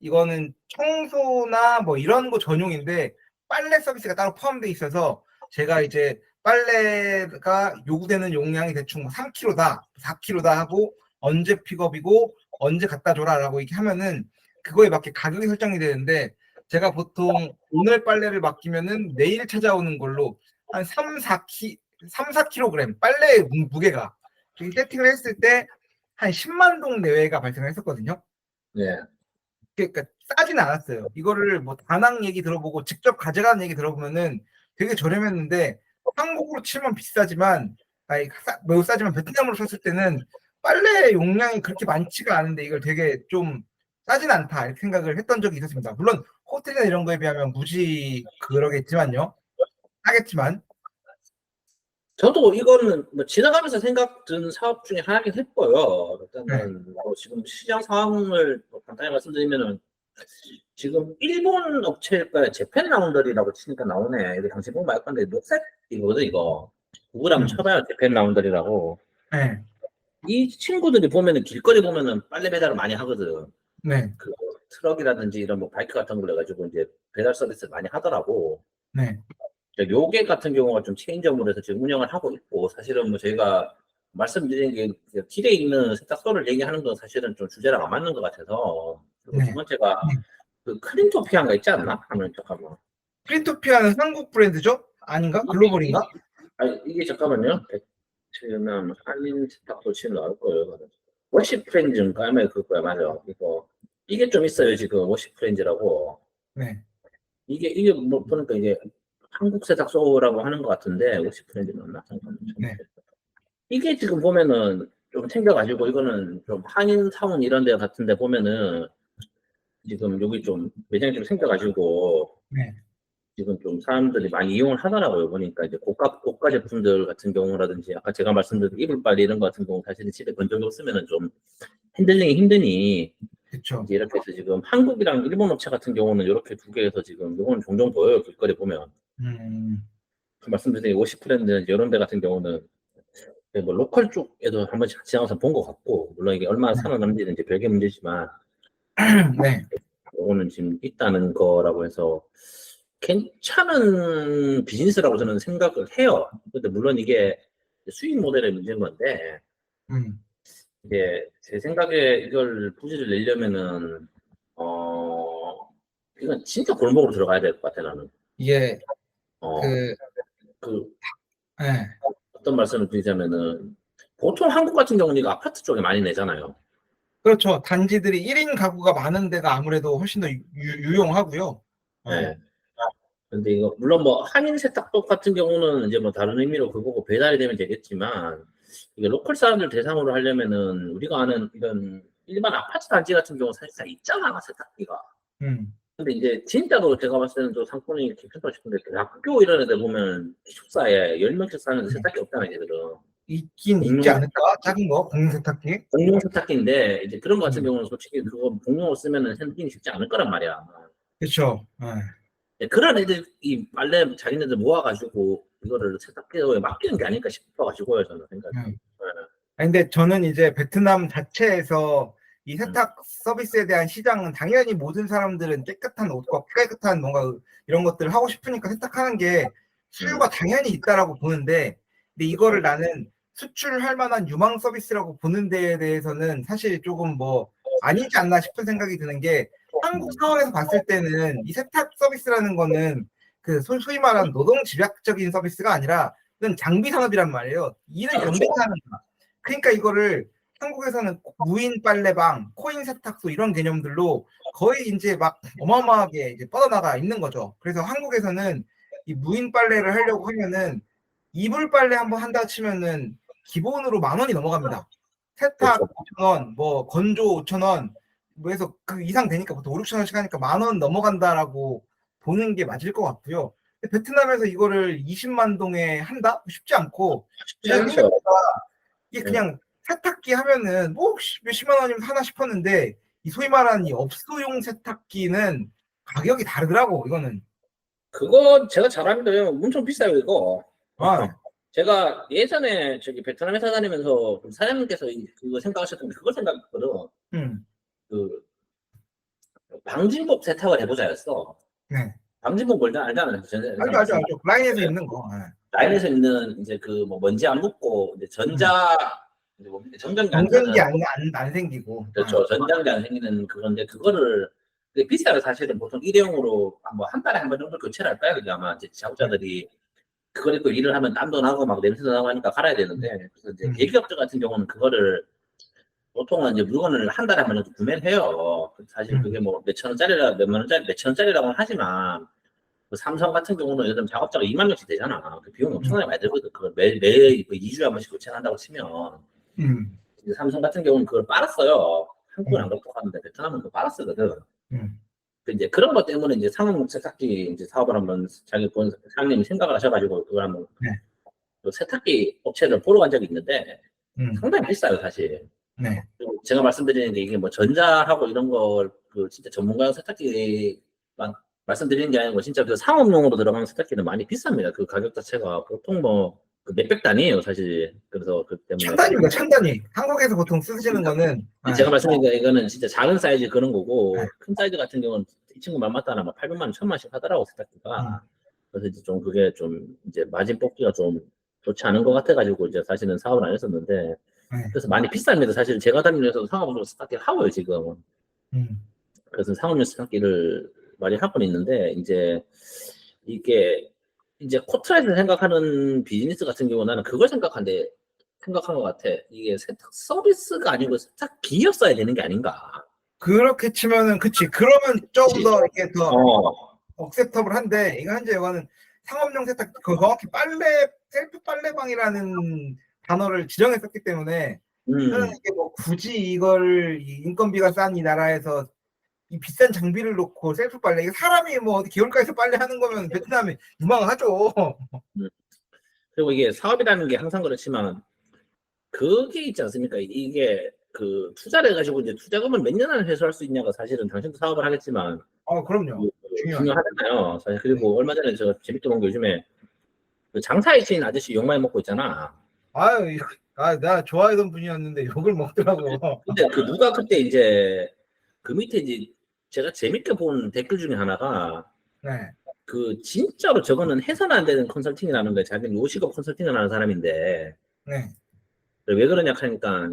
이거는 청소나 뭐 이런 거 전용인데 빨래 서비스가 따로 포함되어 있어서 제가 이제 빨래가 요구되는 용량이 대충 3kg다, 4kg다 하고 언제 픽업이고 언제 갖다 줘라라고 이렇게 하면은 그거에 맞게 가격이 설정이 되는데 제가 보통 오늘 빨래를 맡기면은 내일 찾아오는 걸로 한 3-4kg 빨래 무게가 세팅을 했을 때 한 10만 동 내외가 발생을 했었거든요.
네.
그러니까 싸지는 않았어요. 이거를 뭐 다낭 얘기 들어보고 직접 가져가는 얘기 들어보면은 되게 저렴했는데 한국으로 치면 비싸지만 매우 싸지만 베트남으로 쳤을 때는 빨래 용량이 그렇게 많지가 않은데 이걸 되게 좀 싸진 않다 이렇게 생각을 했던 적이 있었습니다. 물론 호텔이나 이런 거에 비하면 무지 그러겠지만요. 싸겠지만
저도 이거는 뭐 지나가면서 생각 든 사업 중에 하나긴 했고요. 일단은
네.
뭐 지금 시장 상황을 뭐 간단히 말씀드리면은 지금 일본 업체일까요? 재팬 라운더리라고 치니까 나오네. 이거 당신 보면 알 건데 녹색 이거거든 이거. 구글 한번 쳐봐요. 재팬 라운더리라고.
네.
이 친구들이 보면은 길거리 보면은 빨래 배달을 많이 하거든.
네.
그 트럭이라든지 이런 뭐 바이크 같은 걸 해가지고 이제 배달 서비스를 많이 하더라고.
네.
요게 같은 경우가 좀 체인점으로 해서 지금 운영을 하고 있고, 사실은 뭐 저희가 말씀드린 게 길에 있는 세탁소를 얘기하는 건 사실은 좀 주제랑 안 맞는 것 같아서. 그리고
네.
두 번째가 그 크린토피아가 있지 않나? 하면 잠깐만.
프린토피아는 한국 브랜드죠? 아닌가? 글로벌인가?
아니 이게 잠깐만요. 베트남 한인 세탁소 치면 나올 거예요. 워시 프렌즈인가? 아마 그거야 맞아. 이게 좀 있어요 지금 워시 프렌즈라고.
네.
이게 뭐 보니까 이게 한국 세탁소라고 하는 것 같은데 워시 프렌즈 맞나? 잠깐만.
네.
이게 지금 보면은 좀 챙겨가지고 이거는 좀 한인 사원 이런 데 같은 데 보면은 지금 여기 좀 매장이 좀 생겨가지고
네.
지금 좀 사람들이 많이 이용을 하더라고요. 보니까 이제 고가 제품들 같은 경우라든지 아까 제가 말씀드린 이불빨이 이런 거 같은 경우 사실은 집에 건조기 없으면은 좀 핸들링이 힘드니
그렇죠.
이제 이렇게 해서 지금 한국이랑 일본 업체 같은 경우는 이렇게 두 개에서 지금 이거는 종종 보여요. 길거리 보면. 그 말씀드린 워시 프렌드 이런 데 같은 경우는 뭐 로컬 쪽에도 한 번씩 지나가서 본 것 같고 물론 이게 얼마나 살아남는지는 이제 별개 문제지만
네.
이거는 지금 있다는 거라고 해서 괜찮은 비즈니스라고 저는 생각을 해요. 근데 물론 이게 수익 모델의 문제인 건데 이게 제 생각에 이걸 부지를 내려면은 이건 진짜 골목으로 들어가야 될 것 같아 나는.
이게
어, 그
네.
어떤 말씀을 드리자면은 보통 한국 같은 경우는 이거 아파트 쪽에 많이 내잖아요.
그렇죠. 단지들이 1인 가구가 많은 데가 아무래도 훨씬 더 유용하고요.
네. 근데 이거 물론 뭐 한인 세탁소 같은 경우는 이제 뭐 다른 의미로 그거고 배달이 되면 되겠지만 이게 로컬 사람들 대상으로 하려면은 우리가 아는 이런 일반 아파트 단지 같은 경우 사실상 있잖아 세탁기가. 근데 이제 진짜로 제가 봤을 때는 좀 상권이 괜찮다 싶은데 그 학교 이런 애들 보면 기숙사에 10명씩 사는데 세탁기 없잖아 얘들은.
있긴 있지 않을까? 작은 거 공용 세탁기.
공용 세탁기인데 이제 그런 거 같은 경우는 솔직히 그거 공용으로 쓰면은 핸들링이 쉽지 않을 거란 말이야.
그렇죠.
그런 애들이 빨래 자기네들 모아가지고 이거를 세탁기에 맡기는 게 아닐까 싶어가지고요 저는 생각이.
근데 저는 이제 베트남 자체에서 이 세탁 서비스에 대한 시장은 당연히 모든 사람들은 깨끗한 옷과 깨끗한 뭔가 이런 것들을 하고 싶으니까 세탁하는 게 수요가 당연히 있다라고 보는데, 근데 이거를 나는 수출할 만한 유망 서비스라고 보는 데에 대해서는 사실 조금 뭐 아니지 않나 싶은 생각이 드는 게, 한국 상황에서 봤을 때는 이 세탁 서비스라는 거는 그 소위 말하는 노동 집약적인 서비스가 아니라 이건 장비 산업이란 말이에요. 일을 경비하는 거야. 그러니까 이거를 한국에서는 무인 빨래방, 코인 세탁소 이런 개념들로 거의 이제 막 어마어마하게 이제 뻗어나가 있는 거죠. 그래서 한국에서는 이 무인 빨래를 하려고 하면은 이불 빨래 한번 한다 치면은 기본으로 10,000원이 넘어갑니다. 세탁 5,000원, 뭐 건조 5,000원, 뭐 해서 그 이상 되니까 보통 5,000~6,000원씩 하니까 10,000원 넘어간다라고 보는 게 맞을 것 같고요. 베트남에서 이거를 20만 동에 한다? 쉽지 않고, 생각보다 이게 그냥 세탁기 하면은 뭐 몇십만 원이면 하나 싶었는데, 이 소위 말하는 이 업소용 세탁기는 가격이 다르더라고. 이거는
그거 제가 잘 압니다. 엄청 비싸요 이거.
아,
제가 예전에 저기 베트남 회사 다니면서 사장님께서 그거 생각하셨던 게 그걸 생각했거든. 그 방진복 세탁을 해보자였어.
네.
방진복 뭘지 알잖아요.
알죠. 라인에서 입는 거.
라인에서 있는 이제 그 뭐 먼지 안 묻고 이제 이제 뭐 전장기
안 생기고.
그렇죠. 전장기 안 생기는 그건데 그거를 비싸요. 사실은 보통 일회용으로 뭐 한 달에 한 번 정도 교체를 할까요? 그게 아마 이제 작업자들이 그걸 입고 일을 하면 땀도 나고 막 냄새도 나고 하니까 갈아야 되는데, 그래서 이제 대기업들 같은 경우는 그거를 보통은 이제 물건을 한 달에 한 번 정도 구매를 해요. 사실 그게 뭐 몇천 원짜리라 몇만 원짜리 몇천 원짜리라고는 하지만 그 삼성 같은 경우는 요즘 작업자가 2만 명씩 되잖아. 그 비용 엄청나게 많이 들거든. 그걸 매 2주에 한 번씩 교체를 한다고 치면. 이제 삼성 같은 경우는 그걸 빨았어요. 한국은 안 그렇고 하는데 베트남은 그거 빨았거든. 이제 그런 것 때문에 이제 상업 세탁기 이제 사업을 한번 자기 본 사장님이 생각을 하셔가지고 그걸 한번 그 세탁기 업체를 보러 간 적이 있는데 상당히 비싸요 사실. 그리고 제가 말씀드리는 게 이게 뭐 전자하고 이런 걸 그 진짜 전문가 세탁기만 말씀드리는 게 아니고 진짜 그 상업용으로 들어가는 세탁기는 많이 비쌉니다. 그 가격 자체가 보통 뭐 그 몇백 단위예요, 사실. 그래서 그 때문에
천단위입니다. 천단위. 한국에서 보통 쓰시는 거는
제가 말씀드린 게 이거는 진짜 작은 사이즈 그런
네.
거고 큰 사이즈 같은 경우는 이 친구 말 맞다나 막 800만 원, 1000만원씩 하더라고 세탁기가. 그래서 이제 좀 그게 좀 이제 마진 뽑기가 좀 좋지 않은 것 같아가지고 이제 사실은 사업을 안 했었는데 그래서 많이 비쌉니다. 사실 제가 다니는 회사도 상업으로 세탁기 하고요 지금. 그래서 상업용 세탁기를 많이 하고는 있는데 이제 이게 이제 코트라이트 생각하는 비즈니스 같은 경우 나는 그걸 생각한 것 같아. 이게 세탁 서비스가 아니고 세탁 기업사야 되는 게 아닌가.
그렇게 치면은 그치. 그러면 조금 더 이렇게 더
어,
억셉터블 한데 이거 현재 이거는 상업용 세탁 그 정확히 빨래 셀프 빨래방이라는 단어를 지정했었기 때문에 저는 이게 뭐 굳이 이걸 이 인건비가 싼 이 나라에서 이 비싼 장비를 놓고 셀프 빨래 이게 사람이 뭐 어디 개울가에서 빨래하는 거면 베트남이 유망하죠.
그리고 이게 사업이라는 게 항상 그렇지만 그게 있지 않습니까? 이게 그 투자를 해가지고 이제 투자금을 몇 년 안에 회수할 수 있냐가 사실은 당신도 사업을 하겠지만
그럼요. 중요하죠.
중요하잖아요. 사실 그리고 얼마 전에 제가 재밌게 본 게 요즘에 그 장사에 치인 아저씨 욕 많이 먹고 있잖아.
아유, 나 좋아하던 분이었는데 욕을 먹더라고.
근데 그 누가 그때 이제 그 밑에 이제 제가 재밌게 본 댓글 중에 하나가
네,
그 진짜로 저거는 해서는 안 되는 컨설팅이라는 거예요. 자기는 요식업 컨설팅을 하는 사람인데
네,
왜 그러냐 하니까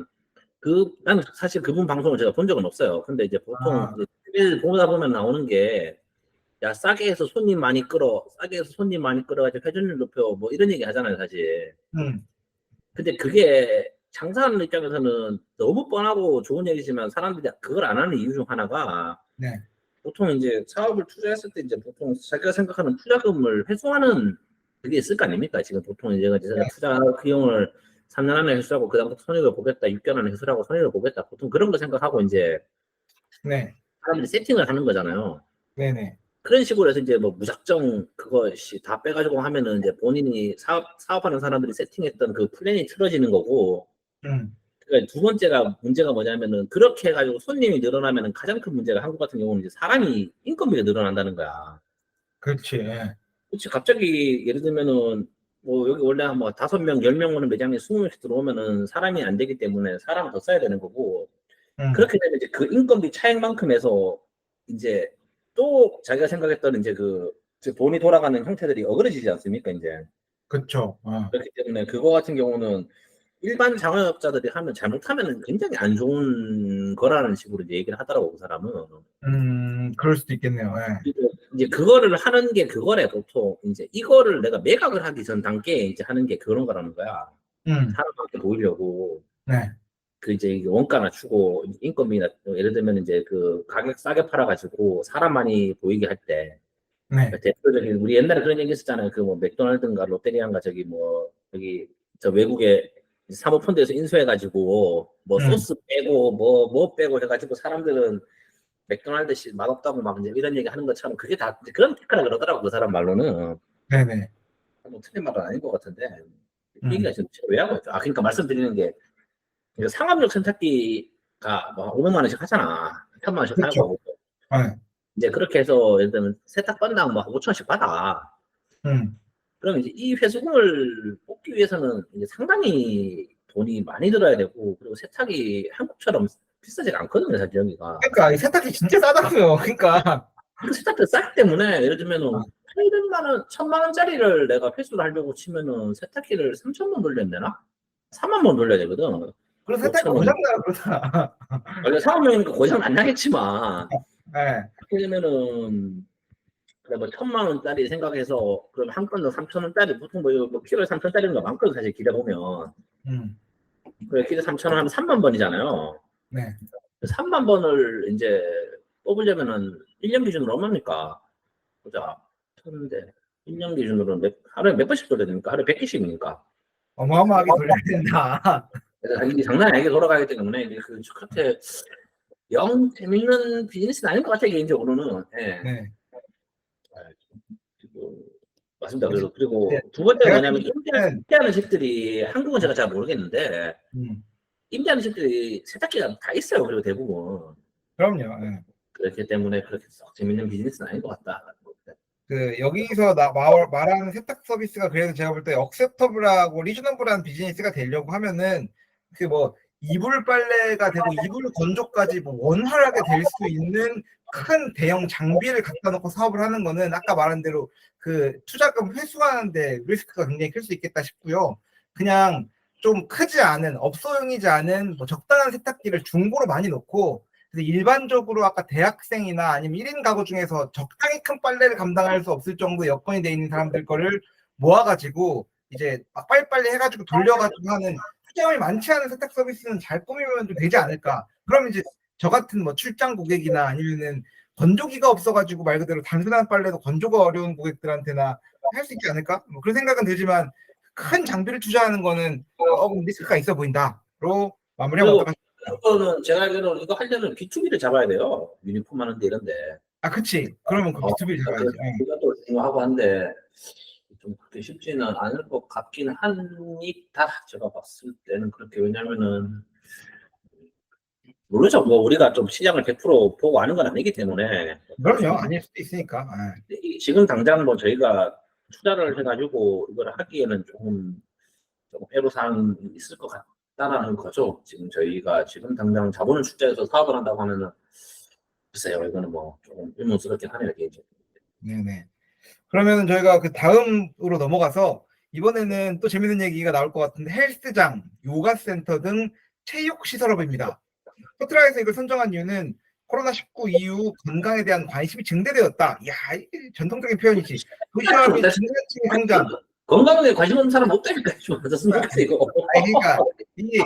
나는 사실 그분 방송을 제가 본 적은 없어요. 근데 이제 보통 이제 TV를 보다 보면 나오는 게 야 싸게 해서 손님 많이 끌어 가지고 회전율 높여 뭐 이런 얘기 하잖아요 사실. 근데 그게 장사하는 입장에서는 너무 뻔하고 좋은 얘기지만 사람들이 그걸 안 하는 이유 중 하나가
네,
보통 이제 사업을 투자했을 때 이제 보통 자기가 생각하는 투자금을 회수하는 그게 있을 거 아닙니까? 지금 보통 이제 투자 비용을 3년 안에 회수하고 그다음부터 손익을 보겠다, 6개월 안에 회수하고 손익을 보겠다. 보통 그런 거 생각하고 이제
네,
사람들이 세팅을 하는 거잖아요.
네, 네,
그런 식으로 해서 이제 뭐 무작정 그것이 다 빼가지고 하면은 이제 본인이 사업하는 사람들이 세팅했던 그 플랜이 틀어지는 거고. 그러니까 두 번째가 문제가 뭐냐면은 그렇게 해가지고 손님이 늘어나면은 가장 큰 문제가 한국 같은 경우는 이제 사람이 인건비가 늘어난다는 거야.
그렇지. 예.
그렇지. 갑자기 예를 들면은 뭐 여기 원래 뭐 5명, 10명 오는 매장에 20명씩 들어오면은 사람이 안 되기 때문에 사람을 더 써야 되는 거고. 그렇게 되면 이제 그 인건비 차익만큼 해서 이제 또 자기가 생각했던 이제 그 돈이 돌아가는 형태들이 어그러지지 않습니까, 이제.
그렇죠.
그렇기 때문에 그거 같은 경우는 일반 자영업자들이 잘못하면은 굉장히 안 좋은 거라는 식으로 이제 얘기를 하더라고, 그 사람은.
그럴 수도 있겠네요. 예.
그리고 이제 그거를 하는 게 그거래, 보통. 이제 이거를 내가 매각을 하기 전 단계에 이제 하는 게 그런 거라는 거야. 사람한테 보이려고.
네,
그 이제 원가 낮추고 인건비 예를 들면 이제 그 가격 싸게 팔아가지고 사람 많이 보이게 할 때.
네,
대표적인 우리 옛날에 그런 얘기 했었잖아요. 그 뭐 맥도날드인가 롯데리아인가 저기 뭐 여기 저 외국에 사모펀드에서 인수해가지고 뭐 소스 빼고 뭐 빼고 해가지고 사람들은 맥도날드 맛없다고 막 이제 이런 얘기 하는 것처럼 그게 다 이제 그런 테크라 그러더라고 그 사람 말로는.
네, 네.
뭐 틀린 말은 아닌 것 같은데 얘기가 지금 왜 하고 있죠? 그러니까 말씀드리는 게 상업용洗濯기가 뭐 500만 원씩 하잖아. 1000만 원씩
그렇죠.
하고
네.
이제 그렇게 해서 예를 들면 세탁 건당 뭐 5천 원씩 받아. 그럼 이제 이 회수금을 뽑기 위해서는 이제 상당히 돈이 많이 들어야 되고 그리고 세탁이 한국처럼 비싸지가 않거든요, 사실 여기가.
그러니까 이 세탁기 진짜 싸다고요. 그러니까
그 세탁기 싸기 때문에 예를 들면은 800만 원, 1000만 원짜리를 내가 회수를 하려고 치면은 세탁기를 3,000번 돌려야 되나? 4만 번 돌려야 되거든.
그런 세탁기
5,000원.
고장나요, 그러잖아.
원래 상업용이니까 고장 안 나겠지만
네.
그렇게 되면은 그래 뭐 1,000만 원짜리 생각해서 그럼 한 건당 3,000원짜리 보통 뭐 키로에 3,000원짜리인 거 많거든 사실 길에 보면. 그래 키로에 3,000원 하면 3만 번이잖아요.
네.
3만 번을 이제 뽑으려면은 1년 기준으로 얼마입니까? 보자. 천인데 1년 기준으로 하루에 몇 번씩 돌려야 됩니까? 하루에 100개씩이니까.
어마어마하게 돌려야 된다.
그래서 이게 장난이 아니게 돌아가기 때문에 이게 그렇게 영 재밌는 비즈니스는 아닌 것 같아요 개인적으로는. 예.
네.
맞습니다. 그리고
네.
두 번째가
제가
뭐냐면
생각하는
인기하는 집들이 한국은 제가 잘 모르겠는데 임대하는 집들이 세탁기가 다 있어요. 그리고 대부분.
그럼요. 예.
그렇기 때문에 그렇게 썩 재밌는 비즈니스는 아닌 것 같다.
그 여기서 말하는 세탁 서비스가 그래도 제가 볼 때 억셉터블하고 리즈너블한 비즈니스가 되려고 하면은 그 뭐 이불 빨래가 되고 이불 건조까지 뭐 원활하게 될 수 있는 큰 대형 장비를 갖다 놓고 사업을 하는 거는 아까 말한 대로 그 투자금 회수하는데 리스크가 굉장히 클 수 있겠다 싶고요. 그냥 좀 크지 않은 업소용이지 않은 뭐 적당한 세탁기를 중고로 많이 놓고 그래서 일반적으로 아까 대학생이나 아니면 1인 가구 중에서 적당히 큰 빨래를 감당할 수 없을 정도 여건이 돼 있는 사람들 거를 모아가지고 이제 막 빨리빨리 해가지고 돌려가지고 하는 투자금이 많지 않은 세탁 서비스는 잘 꾸미면 좀 되지 않을까. 그럼 이제 저 같은 뭐 출장 고객이나 아니면은 건조기가 없어가지고 말 그대로 단순한 빨래도 건조가 어려운 고객들한테나 할 수 있지 않을까? 뭐 그런 생각은 들지만 큰 장비를 투자하는 거는 리스크가 있어 보인다로 마무리하면 어떨까?
이거는 제가 알기로는 이거 하려면 B2B를 잡아야 돼요. 유니폼 하는데 이런데.
아, 그치. 그러면 그 B2B 잡아야지.
이것도 중요하고 한데 좀 그렇게 쉽지는 않을 것 같긴 합니다. 제가 봤을 때는 그렇게. 왜냐면은 모르죠. 뭐 우리가 좀 시장을 100% 보고 아는 건 아니기 때문에.
그럼요. 아닐 수도 있으니까.
지금 당장 뭐 저희가 투자를 해가지고 이걸 하기에는 조금 애로사항이 있을 것 같다라는 거죠. 지금 저희가 지금 당장 자본을 출자해서 사업을 한다고 하면은 글쎄요, 이거는 뭐 조금 의문스럽긴 하네요, 개인적으로.
네네. 그러면 저희가 그 다음으로 넘어가서 이번에는 또 재밌는 얘기가 나올 것 같은데 헬스장, 요가 센터 등 체육 시설업입니다. 포트라에서 이걸 선정한 이유는 코로나19 이후 건강에 대한 관심이 증대되었다. 이야, 전통적인 표현이지. 도시화 및 중산층의 성장.
건강에 관심 없는 사람 없다니까. 좀 맞았으면 좋겠어, 이거.
그러니까 이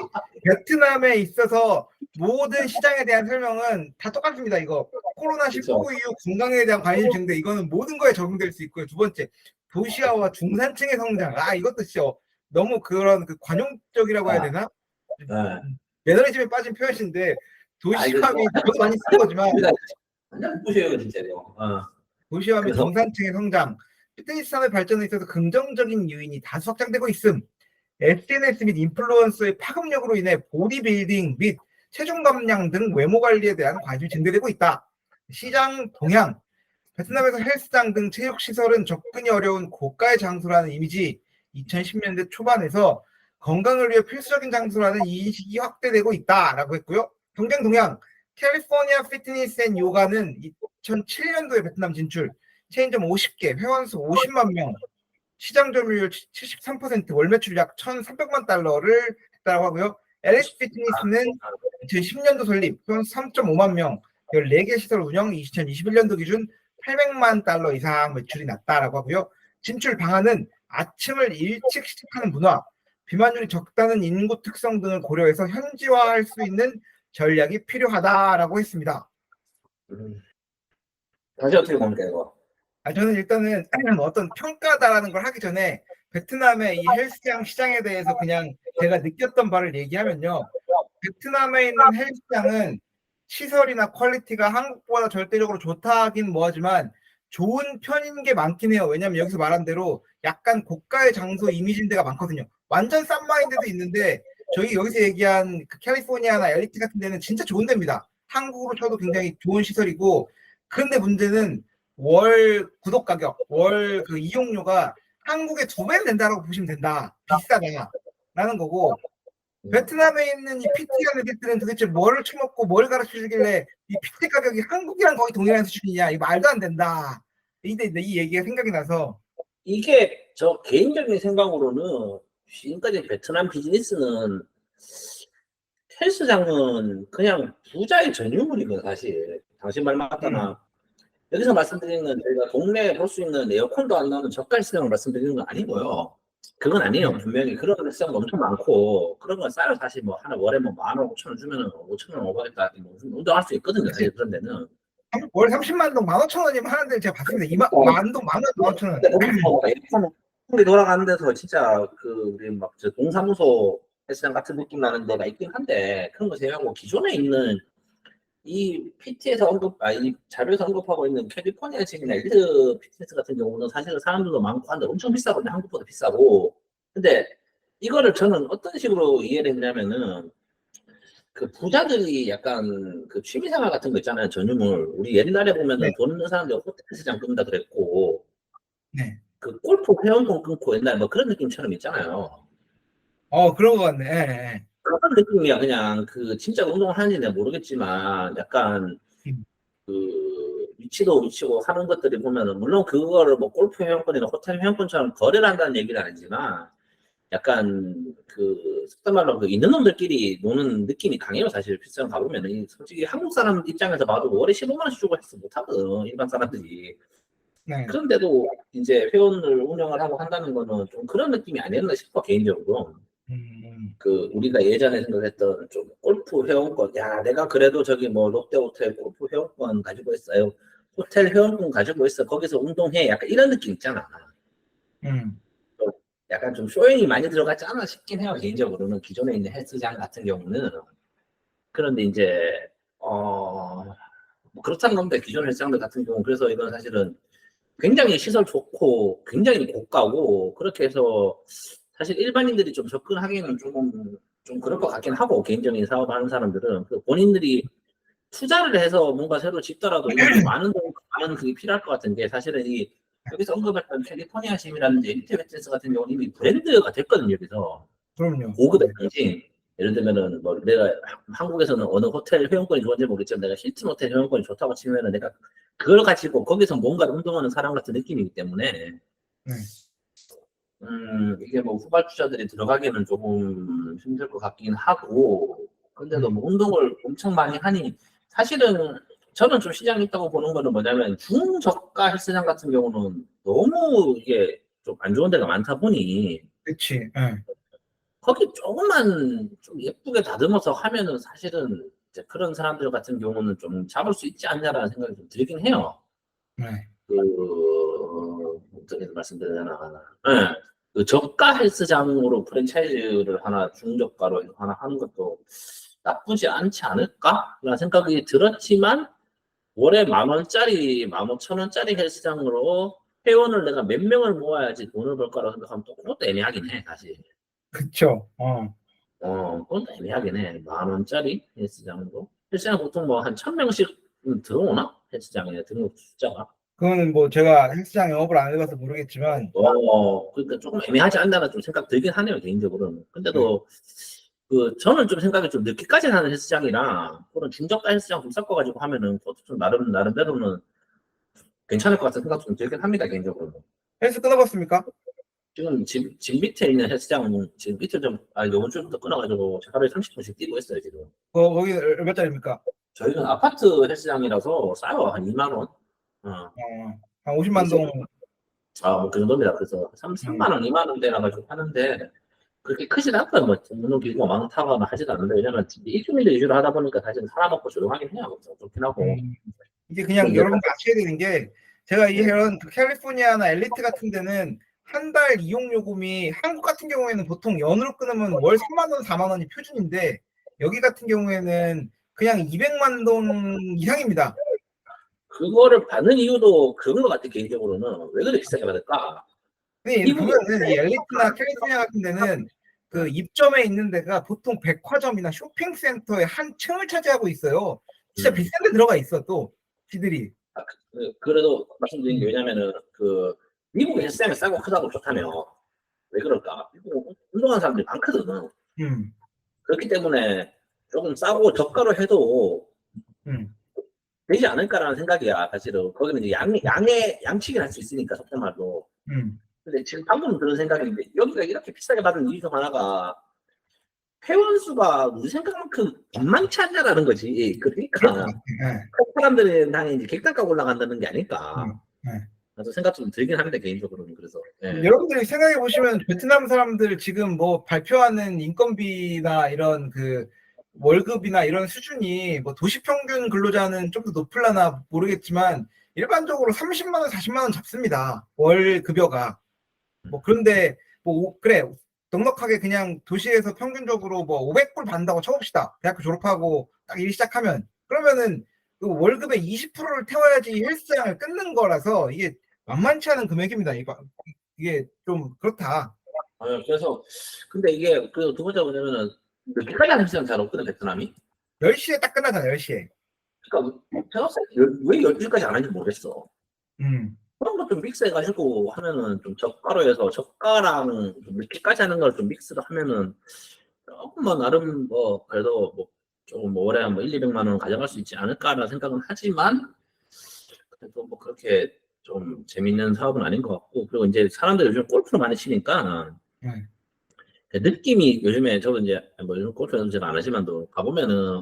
베트남에 있어서 모든 시장에 대한 설명은 다 똑같습니다. 이거 코로나19 이후 건강에 대한 관심 증대, 이거는 모든 거에 적용될 수 있고요. 두 번째, 도시화와 중산층의 성장. 이것도 진짜 너무 그런 그 관용적이라고 해야 되나? 매너리즘에 빠진 표현인데 도시화 및 저도 많이 쓰는 거지만
완전 무시해요, 진짜로.
도시화 및 중산층의 성장, 피트니스 산업 발전에 있어서 긍정적인 요인이 다수 확장되고 있음. SNS 및 인플루언서의 파급력으로 인해 보디빌딩 및 체중 감량 등 외모 관리에 대한 관심이 증대되고 있다. 시장 동향. 베트남에서 헬스장 등 체육 시설은 접근이 어려운 고가의 장소라는 이미지 2010년대 초반에서 건강을 위해 필수적인 장소라는 인식이 확대되고 있다라고 했고요. 경쟁 동향. 캘리포니아 피트니스 앤 요가는 2007년도에 베트남 진출, 체인점 50개, 회원수 50만 명, 시장 점유율 73%, 월 매출 약 1,300만 달러를 했다고 하고요. LH 피트니스는 2010년도 설립, 회원수 3.5만 명, 14개 시설 운영, 2021년도 기준 800만 달러 이상 매출이 났다라고 하고요. 진출 방안은 아침을 일찍 시작하는 문화, 비만율이 적다는 인구 특성 등을 고려해서 현지화할 수 있는 전략이 필요하다라고 했습니다.
다시 어떻게 봅니까, 이거?
저는 일단은 어떤 평가다라는 걸 하기 전에 베트남의 이 헬스장 시장에 대해서 그냥 제가 느꼈던 바를 얘기하면요. 베트남에 있는 헬스장은 시설이나 퀄리티가 한국보다 절대적으로 좋다 하긴 뭐하지만 좋은 편인 게 많긴 해요. 왜냐면 여기서 말한 대로 약간 고가의 장소 이미지인 데가 많거든요. 완전 싼 마인드도 있는데 저희 여기서 얘기한 그 캘리포니아나 LA 같은 데는 진짜 좋은 데입니다. 한국으로 쳐도 굉장히 좋은 시설이고, 근데 문제는 월 구독 가격, 월 그 이용료가 한국의 2배는 된다라고 보시면 된다. 비싸다라는 거고, 베트남에 있는 이 PT라는 애들은 도대체 뭐를 처먹고 뭘 가르쳐 주길래 이 PT 가격이 한국이랑 거의 동일한 수준이냐. 이거 말도 안 된다. 이 얘기가 생각이 나서.
이게 저 개인적인 생각으로는 지금까지 베트남 비즈니스는 헬스장은 그냥 부자의 전유물이거든, 사실. 당신 말 맞다나. 여기서 말씀드리는 저희가 동네에 볼 수 있는 에어컨도 안 나오는 저가 헬스장을 말씀드리는 건 아니고요. 그건 아니에요. 분명히 그런 헬스장도 엄청 많고 그런 건 싸요. 사실 뭐 하나 월에 뭐 10,000원, 5,000원 주면은 5,000원 오버겠다 운동할 수 있거든요. 사실 그런 데는.
월 30만 동 15,000원이면 하는데 제가 봤습니다. 만동 15,000원.
한국에 돌아가는 데서 진짜 그 우리 막 저 동사무소 헬스장 같은 느낌 나는 데가 있긴 한데 그런 거 제외하고 기존에 있는 이 PT에서 이 자료에서 언급하고 있는 캘리포니아 지역이나 엘리트 피트니스 같은 경우는 사실은 사람들도 많고 한데 엄청 비싸거든요. 한국보다 비싸고. 근데 이거를 저는 어떤 식으로 이해를 했냐면은 그 부자들이 약간 그 취미생활 같은 거 있잖아요. 전유물. 우리 옛날에 보면은
네.
돈 있는 사람들 호텔 시장 끊는다 그랬고,
네.
그 골프 회원권 끊고 옛날 뭐 그런 느낌처럼 있잖아요.
그런 것 같네. 예, 예.
그런 느낌이야. 그냥 그 진짜 운동을 하는지 내가 모르겠지만 약간
음.
그 위치도 위치고 하는 것들이 보면은 물론 그거를 뭐 골프 회원권이나 호텔 회원권처럼 거래를 한다는 얘기는 아니지만 약간 그 속된 말로 그 있는 놈들끼리 노는 느낌이 강해요. 사실 필성 가보면은 솔직히 한국 사람 입장에서 봐도 월에 15만 원씩 주고 해서 못하거든 일반 사람들이.
네.
그런데도 이제 회원을 운영을 하고 한다는 거는 좀 그런 느낌이 아니었나 싶어 개인적으로. 그 우리가 예전에 생각했던 좀 골프 회원권, 야 내가 그래도 저기 뭐 롯데호텔 골프 회원권 가지고 있어요. 호텔 회원권 가지고 있어. 거기서 운동해. 약간 이런 느낌 있잖아.
음.
약간 좀 쇼잉이 많이 들어가지 않아 싶긴 해요. 개인적으로는 기존에 있는 헬스장 같은 경우는. 그런데 이제 뭐 그렇다는 건데 기존 헬스장들 같은 경우는 그래서 이건 사실은 굉장히 시설 좋고 굉장히 고가고 그렇게 해서 사실 일반인들이 좀 접근하기에는 좀 그럴 것 같긴 하고 개인적인 사업하는 사람들은 그 본인들이 투자를 해서 뭔가 새로 짓더라도 이건 좀 많은 그게 필요할 것 같은 게 사실은 이 여기서 언급했던 캘리포니아 심이라든지 엘리트 웨트스 같은 경우는 이미 브랜드가 됐거든요. 여기서
그럼요.
고급의 상징. 예를 들면은 뭐 내가 한국에서는 어느 호텔 회원권이 좋은지 모르겠지만 내가 힐튼 호텔 회원권이 좋다고 치면은 내가 그걸 가지고 거기서 뭔가를 운동하는 사람 같은 느낌이기 때문에
네.
이게 뭐 후발주자들이 들어가기는 조금 힘들 것 같긴 하고 근데도 뭐 운동을 엄청 많이 하니 사실은 저는 좀 시장이 있다고 보는 거는 뭐냐면 중저가 헬스장 같은 경우는 너무 이게 좀 안 좋은 데가 많다 보니
그치. 예.
거기 조금만 좀 예쁘게 다듬어서 하면은 사실은 이제 그런 사람들 같은 경우는 좀 잡을 수 있지 않냐라는 생각이 좀 들긴 해요.
네.
어떻게 말씀드려야 되나. 네. 그 저가 헬스장으로 프랜차이즈를 하나 중저가로 하나 하는 것도 나쁘지 않지 않을까라는 생각이 들었지만 월에 10,000원짜리, 15,000원짜리 헬스장으로 회원을 내가 몇 명을 모아야지 돈을 벌까라고 생각하면 또 그것도 애매하긴 해, 사실.
그쵸.
그건 애매하긴 해. 10,000원짜리 헬스장으로. 헬스장 보통 뭐 한 1,000명씩 들어오나? 헬스장에 등록 숫자가.
그거는 뭐 제가 헬스장 영업을 안 해봐서 모르겠지만,
그러니까 조금 애매하지 않나는 좀 생각 들긴 하네요, 개인적으로는. 근데도, 저는 좀 생각이 좀 늦게까지 하는 헬스장이랑, 그런 중저가 헬스장 좀 섞어가지고 하면은, 그것도 좀 나름대로는 괜찮을 것 같은 생각 좀 들긴 합니다, 개인적으로는.
헬스 끊어봤습니까?
지금 집 밑에 있는 헬스장은 지금 밑에 요번 주부터 끊어가지고 하루에 30분씩 뛰고 있어요, 지금.
거기 얼마짜리입니까?
저희는 아파트 헬스장이라서 싸요, 한 2만 원.
한 50만 동.
뭐 그 정도입니다. 그래서 3만 원, 2만 원대라 가지고 하는데 그렇게 크진 않고요. 뭐 운동 기구가 많다거나 하지도 않는데 왜냐면 일주일에 위주로 하다 보니까 사실 사람 없고 조용하긴 해요. 좋긴 하고.
이게 그냥
근데
여러분 아셔야 되는 게 제가 이런 그 캘리포니아나 엘리트 같은 데는 한 달 이용 요금이 한국 같은 경우에는 보통 연으로 끊으면 월 3만 원, 4만 원이 표준인데 여기 같은 경우에는 그냥 200만 동 이상입니다.
그거를 받는 이유도 그런 것 같아 개인적으로는 왜 그렇게 비싸게 받을까?
근데 보면은 이 엘리트나 캘리포니아 같은 데는 그 입점에 있는 데가 보통 백화점이나 쇼핑센터의 한 층을 차지하고 있어요. 진짜 비싼 데 들어가 있어 또 지들이.
그래도 말씀드린 게 왜냐면은 그 미국 헬스장이 싸고 크다고 좋다며 왜 그럴까? 미국 운동하는 사람들이 많거든. 그렇기 때문에 조금 싸고 저가로 해도 되지 않을까라는 생각이야, 사실은. 거기는 이제 양치기 할 수 있으니까, 속된 말로. 근데 지금 방금 드는 생각인데, 여기가 이렇게 비싸게 받은 이유 중 하나가, 회원 수가 우리 생각만큼 만만치 않냐라는 거지. 그러니까, 사람들은 당연히 이제 객단가가 올라간다는 게 아닐까. 그래서 생각 좀 들긴 합니다, 개인적으로는. 그래서. 예.
여러분들이 생각해 보시면 베트남 사람들 지금 뭐 발표하는 인건비나 이런 그 월급이나 이런 수준이 뭐 도시 평균 근로자는 좀 더 높을라나 모르겠지만 일반적으로 30만 원, 40만 원 잡습니다. 월 급여가. 뭐 그런데 뭐 그래 넉넉하게 그냥 도시에서 평균적으로 뭐 500불 받는다고 쳐봅시다. 대학교 졸업하고 딱 일 시작하면 그러면은 그 월급의 20%를 태워야지 헬스장을 끊는 거라서 이게 만만치 않은 금액입니다. 이게 좀 그렇다.
그래서 근데 이게 그 두 번째가 뭐냐면은 늦게까지 하는 시장 잘 없거든 베트남이.
10시에 딱 끝나잖아요. 10시에.
그러니까 제가 왜 12시까지 안 하는지 모르겠어.
음.
그런 거 좀 믹스해가지고 하면은 좀 저가로 해서 저가랑 좀 늦게까지 하는 걸 좀 믹스를 하면은 조금만 나름 뭐 그래도 뭐 조금 뭐 월에 뭐 1, 200만 원 가져갈 수 있지 않을까라는 생각은 하지만 그래도 뭐 그렇게 좀 재밌는 사업은 아닌 것 같고 그리고 이제 사람들이 요즘 골프를 많이 치니까
네.
느낌이 요즘에 저도 이제 뭐 요즘 골프 연습 잘 안 하지만도 가보면은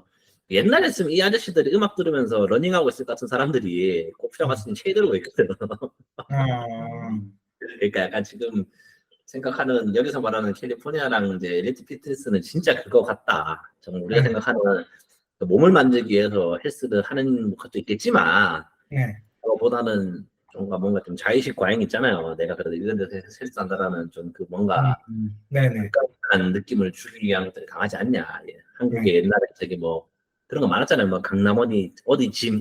옛날에 있으면 이 아저씨들이 음악 들으면서 러닝하고 있을 것 같은 사람들이 골프장 갔으니 체이 들고 있거든. 그러니까 약간 지금 생각하는 여기서 말하는 캘리포니아랑 이제 엘리트 피트니스는 진짜 그거 같다. 정말 우리가
네.
생각하는 그 몸을 만들기 위해서 헬스를 하는 것도 있겠지만
네.
그거보다는 뭔가 좀 자의식 과잉 있잖아요. 내가 그래도 이런 데서 헬스 한다라는 좀 그 뭔가
네네.
극단한 느낌을 주기 위한 것들이 강하지 않냐. 예. 한국에
네.
옛날에 저기 뭐 그런 거 많았잖아요. 뭐 강남 어디 짐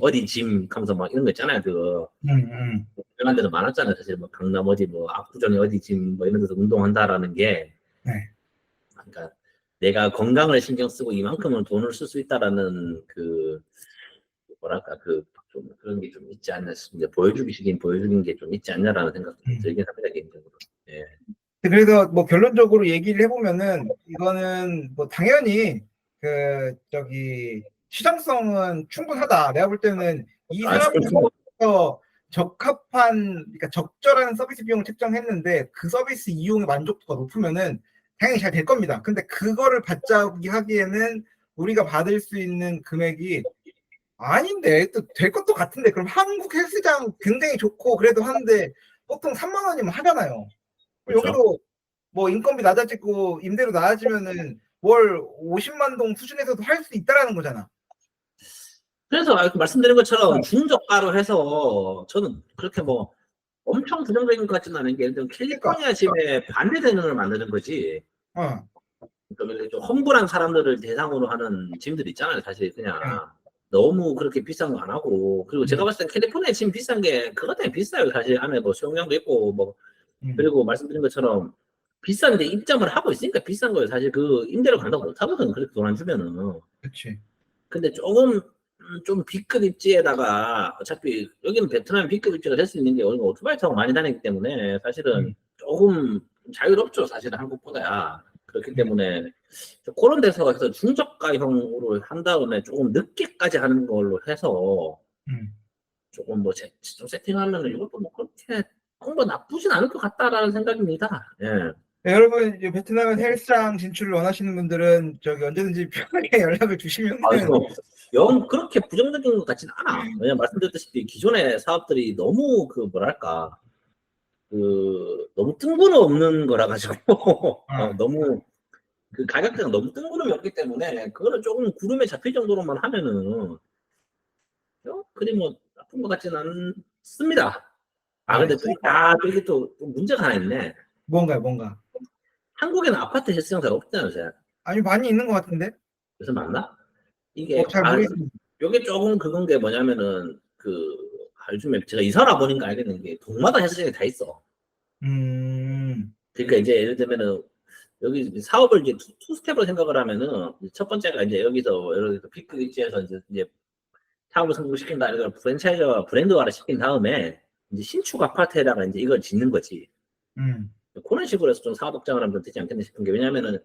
하면서 막 이런 거 있잖아요. 그
음.
유명한 데도 많았잖아요. 사실 뭐 강남 어디 뭐 압구정에 어디 짐 뭐 이런 데서 운동한다라는 게
네.
그러니까 내가 건강을 신경 쓰고 이만큼은 돈을 쓸 수 있다라는 그 뭐랄까 그 좀 그런 게 좀 있지 않나 싶습니다. 보여주긴 게 좀 있지 않냐라는 생각도 좀 들긴 합니다 개인적으로. 예.
그래서 뭐 결론적으로 얘기를 해보면은 이거는 뭐 당연히 그 저기 시장성은 충분하다. 내가 볼 때는 이 사람들부터 적합한 그러니까 적절한 서비스 비용을 책정했는데 그 서비스 이용의 만족도가 높으면은 당연히 잘 될 겁니다. 근데 그거를 받자기 하기에는 우리가 받을 수 있는 금액이 아닌데 또 될 것도 같은데 그럼 한국 헬스장 굉장히 좋고 그래도 하는데 보통 3만 원이면 하잖아요.
그렇죠.
여기도 뭐 인건비 낮아지고 임대료 낮아지면은 월 50만 동 수준에서도 할 수 있다라는 거잖아.
그래서 말씀드린 것처럼 중저가로 해서 저는 그렇게 뭐 엄청 부정적인 것 같지는 않은 게 예를 들면
그러니까
캘리포니아 짐에 반대되는 걸 만드는 거지.
어,
그러니까 좀 험불한 사람들을 대상으로 하는 짐들 있잖아요. 사실 그냥
네.
너무 그렇게 비싼 거 안 하고 그리고 제가 봤을 땐 캘리포니아 짐 비싼 게 그것 때문에 비싸요. 사실 안에 뭐 수영장도 있고 뭐 그리고 말씀드린 것처럼 비싼데 입점을 하고 있으니까 비싼 거예요. 사실 그 임대료 감당 못 하거든. 그렇게 돈 안 주면은.
그렇지.
근데 조금 좀 B급 입지에다가 어차피 여기는 베트남 B급 입지가 될 수 있는 게 여기가 오토바이 타고 많이 다니기 때문에 사실은 조금 자유롭죠. 사실은 한국보다야. 그렇기 때문에 그런 데서 해서 중저가형으로 한 다음에 조금 늦게까지 하는 걸로 해서 조금 뭐 좀 세팅하면 이것도 뭐 그렇게 뭐 나쁘진 않을 것 같다라는 생각입니다. 예.
네, 여러분 이제 베트남 헬스장 진출을 원하시는 분들은 저기 언제든지 편하게 연락을 주시면은
영 그렇게 부정적인 것 같지는 않아. 왜냐면 말씀드렸다시피 기존의 사업들이 너무 그 뭐랄까 그 너무 뜬구름 없는 거라 가지고 너무 그 가격대가 너무 뜬구름이 없기 때문에 그거는 조금 구름에 잡힐 정도로만 하면은 그리 뭐 나쁜 것 같지는 않습니다. 근데 또 이게 또 문제가 하나 있네.
뭔가
한국에는 아파트 헬스장 잘 없잖아요.
아니 많이 있는 것 같은데
그래서 맞나? 이게
잘 모르겠습니다.
요게 조금 그건 게 뭐냐면은 요즘에 제가 이사 와 보니까 알겠는 게 동마다 헬스장이 다 있어. 그러니까 이제 예를 들면은 여기 사업을 이제 투 스텝으로 생각을 하면은 첫 번째가 이제 여기서 예를 들어 피크 위치에서 이제 사업을 성공시킨다. 이걸 프랜차이즈와 브랜드화를 시킨 다음에 이제 신축 아파트에다가 이제 이걸 짓는 거지. 그런 식으로 해서 좀 사업 확장을 하면 되지 않겠나 싶은 게 왜냐면은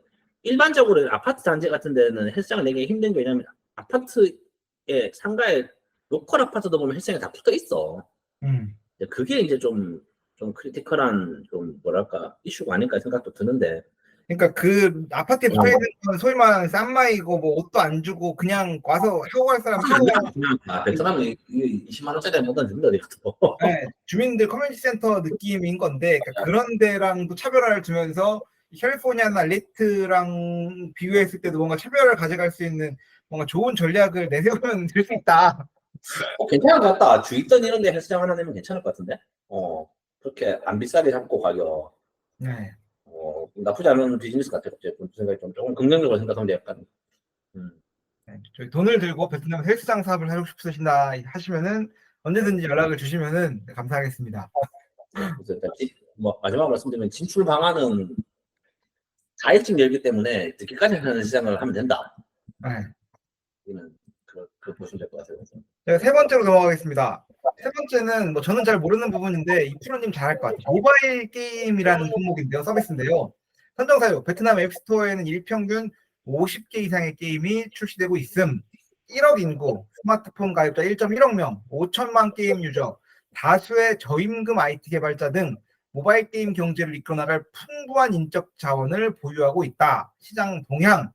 일반적으로 아파트 단지 같은 데는 헬스장을 내기 힘든 게 왜냐면 아파트의 상가에 로컬 아파트도 보면 헬스장이 다 붙어 있어. 그게 이제 좀 크리티컬한 좀 뭐랄까 이슈가 아닐까 생각도 드는데.
그러니까 그 아파트에 붙어 있는 건 소위 말하는 쌈마이고 뭐 옷도 안 주고 그냥 와서 하고 갈 사람
베트남은 20만 원짜리 못 던집니다 어디가도.
네, 주민들 커뮤니티 센터 느낌인 건데 그러니까 그런 데랑도 차별화를 두면서 캘리포니아나 리트랑 비교했을 때도 뭔가 차별화를 가져갈 수 있는 뭔가 좋은 전략을 내세우면 될 수 있다.
괜찮을 것 같다. 주입던 이런 데 헬스장 하나 내면 괜찮을 것 같은데? 그렇게 안 비싸게 잡고 가격.
네.
나쁘지 않은 비즈니스 같아요. 제 생각이 조금 긍정적으로 생각하면 약간.
네, 저희 돈을 들고 베트남 헬스장 사업을 하고 싶으신다 하시면은 언제든지 연락을 주시면은 감사하겠습니다.
그래서 일단 뭐 마지막 말씀드리면 진출 방안은 4일쯤 열기 때문에 늦게까지 하는 시장을 하면 된다.
네.
이는 그 보시면 될 것 같아요.
제가 세 번째로 넘어가겠습니다. 세 번째는 뭐 저는 잘 모르는 부분인데 이 프로님 잘할 것 같아요. 모바일 게임이라는 품목인데요, 서비스인데요. 선정 사유 베트남 앱스토어에는 일평균 50개 이상의 게임이 출시되고 있음. 1억 인구, 스마트폰 가입자 1.1억 명, 5천만 게임 유저, 다수의 저임금 IT 개발자 등 모바일 게임 경제를 이끌어 나갈 풍부한 인적 자원을 보유하고 있다. 시장 동향.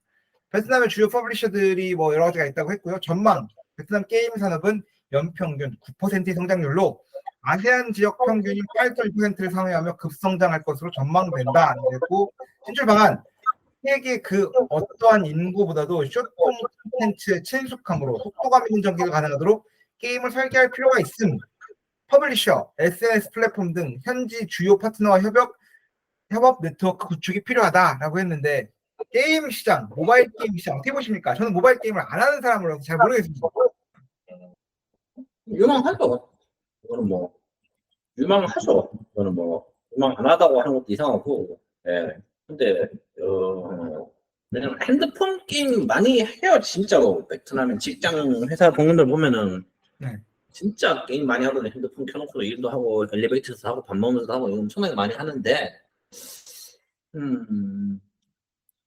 베트남의 주요 퍼블리셔들이 뭐 여러 가지가 있다고 했고요. 전망. 베트남 게임 산업은 연평균 9%의 성장률로 아세안 지역 평균인 8.1%를 상회하며 급성장할 것으로 전망된다. 그리고 진출 방안. 세계 그 어떠한 인구보다도 숏폼 콘텐츠의 친숙함으로 속도감 있는 전개가 가능하도록 게임을 설계할 필요가 있음. 퍼블리셔, SNS 플랫폼 등 현지 주요 파트너와 협업 네트워크 구축이 필요하다라고 했는데 게임 시장, 모바일 게임 시장 어떻게 보십니까? 저는 모바일 게임을 안 하는 사람으로서 잘 모르겠습니다.
유망하죠. 이거는 뭐 유망하죠. 이거는 뭐 유망 안 하다고 하는 것도 이상하고. 예. 근데 왜냐면 핸드폰 게임 많이 해요, 진짜로. 베트남에 직장 회사 동료들 보면은
네.
진짜 게임 많이 하거든요. 핸드폰 켜놓고 일도 하고 엘리베이터에서 하고 밥 먹으면서 하고 이거 엄청나게 많이 하는데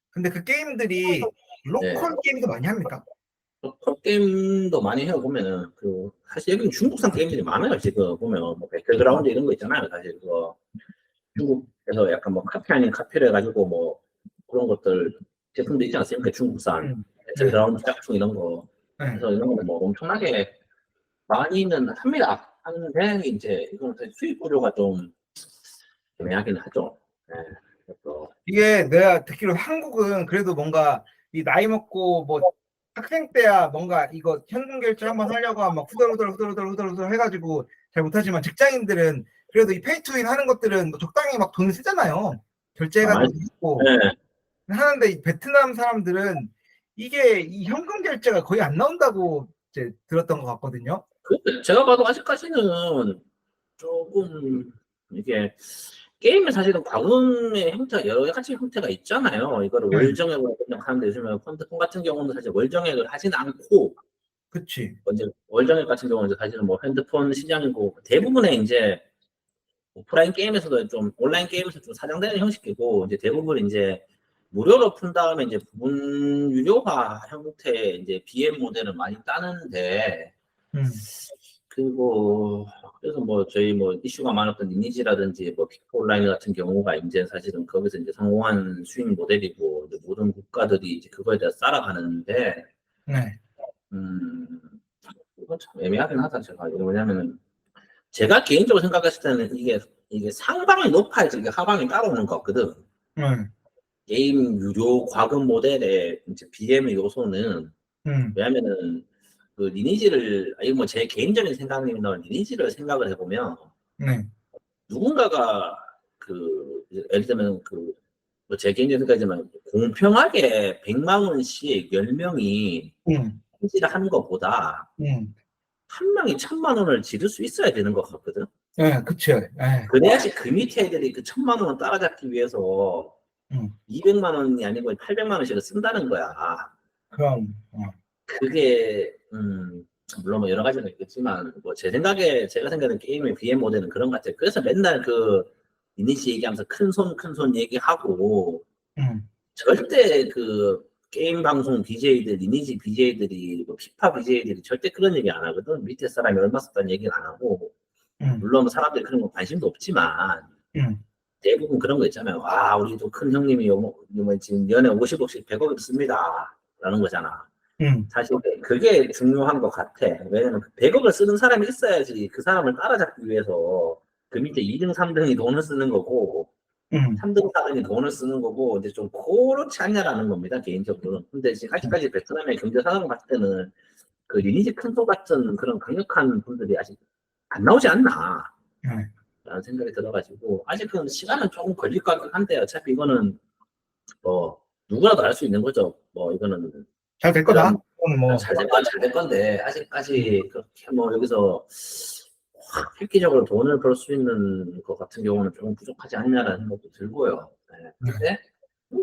근데 그 게임들이 로컬
네.
게임도 많이 합니까?
로컬 게임도 많이 해요. 보면은 그 사실 여기는 중국산 게임들이 많아요. 지금 보면 뭐 배틀그라운드 이런 거 있잖아요. 사실 그거 중국에서 약간 뭐 카페 아닌 카페를 해가지고 뭐 그런 것들 제품도 있지 않습니까? 중국산 배틀그라운드 짝퉁 이런 거.
네.
그래서 이런 거 뭐 엄청나게 많이는 합니다. 하는데 이제 이건 수입 구조가 좀 애매하긴 하죠. 네. 그래서
이게 내가 듣기로 한국은 그래도 뭔가 이 나이 먹고 뭐 학생 때야 뭔가 이거 현금 결제 한번 하려고 하면 막 후덜후덜 해가지고 잘 못하지만 직장인들은 그래도 이 페이투윈 하는 것들은 뭐 적당히 막 돈 쓰잖아요. 결제해가지고 있고
네.
하는데 이 베트남 사람들은 이게 이 현금 결제가 거의 안 나온다고 이제 들었던 것 같거든요.
제가 봐도 아직까지는 조금 이게 게임은 사실은 과금의 형태가 여러 가지 형태가 있잖아요. 이거를 월정액으로 하는데 요즘에 펀드폰 같은 경우는 사실 월정액을 하진 않고,
그치.
이제 월정액 같은 경우는 이제 사실은 뭐 핸드폰 시장이고 대부분의 이제 오프라인 게임에서도 좀 온라인 게임에서 좀 사장되는 형식이고 이제 대부분 이제 무료로 푼 다음에 이제 부분 유료화 형태의 이제 BM 모델을 많이 따는데. 그리고 그래서 뭐 저희 뭐 이슈가 많았던 리니지라든지 뭐 픽 온라인 같은 경우가 이제 사실은 거기서 이제 성공한 수익 모델이고 이제 모든 국가들이 이제 그거에 대해서 따라가는데 이건 참 애매하긴 하다. 제가 이게 뭐냐면은 제가 개인적으로 생각했을 때는 이게 상방이 높아야지 이게 하방이 따라오는 것 같거든. 게임 유료 과금 모델의 이제 BM의 요소는 왜냐면은 그 리니지를 이거 뭐 제 개인적인 생각입니다. 리니지를 생각을 해보면 누군가가 그 예를 들면 그 뭐 제 개인적인 생각이지만 공평하게 100만 원씩 10명이 리니지를 하는 것보다 한 명이 1000만 원을 지를 수 있어야 되는 것 같거든.
네, 그쵸.
그래야지 그 밑에 애들이 그 1000만 원을 따라잡기 위해서 200만 원이 아니고 800만 원씩을 쓴다는 거야.
그럼
그게 물론 뭐 여러 가지가 있겠지만 뭐 제 생각에 제가 생각하는 게임의 BM 모델은 그런 것 같아요. 그래서 맨날 그 리니지 얘기하면서 큰 손 얘기하고 절대 그 게임 방송 BJ들 리니지 BJ들이 뭐 피파 BJ들이 절대 그런 얘기 안 하거든. 밑에 사람이 얼마 썼다는 얘기는 안 하고 물론 사람들이 그런 거 관심도 없지만 대부분 그런 거 있잖아요. 아 우리도 큰 형님이 지금 연에 50억씩 100억을 씁니다 라는 거잖아. 사실 그게 중요한 것 같아. 왜냐면 100억을 쓰는 사람이 있어야지 그 사람을 따라잡기 위해서 그 밑에 2등, 3등이 돈을 쓰는 거고 3등, 4등이 돈을 쓰는 거고 이제 좀 그렇지 않냐라는 겁니다. 개인적으로는. 근데 지금 아직까지 베트남의 경제 상황을 봤을 때는 그 리니지 큰소 같은 그런 강력한 분들이 아직 안 나오지 않나 라는 생각이 들어가지고 아직은 시간은 조금 걸릴 것 같긴 한데 어차피 이거는 뭐 누구라도 알 수 있는 거죠. 뭐 이거는
잘 될 거다.
뭐 잘 될 건데 아직까지 그렇게 뭐 여기서 확 획기적으로 돈을 벌 수 있는 것 같은 경우는 조금 부족하지 않냐라는 생각도 들고요. 네. 근데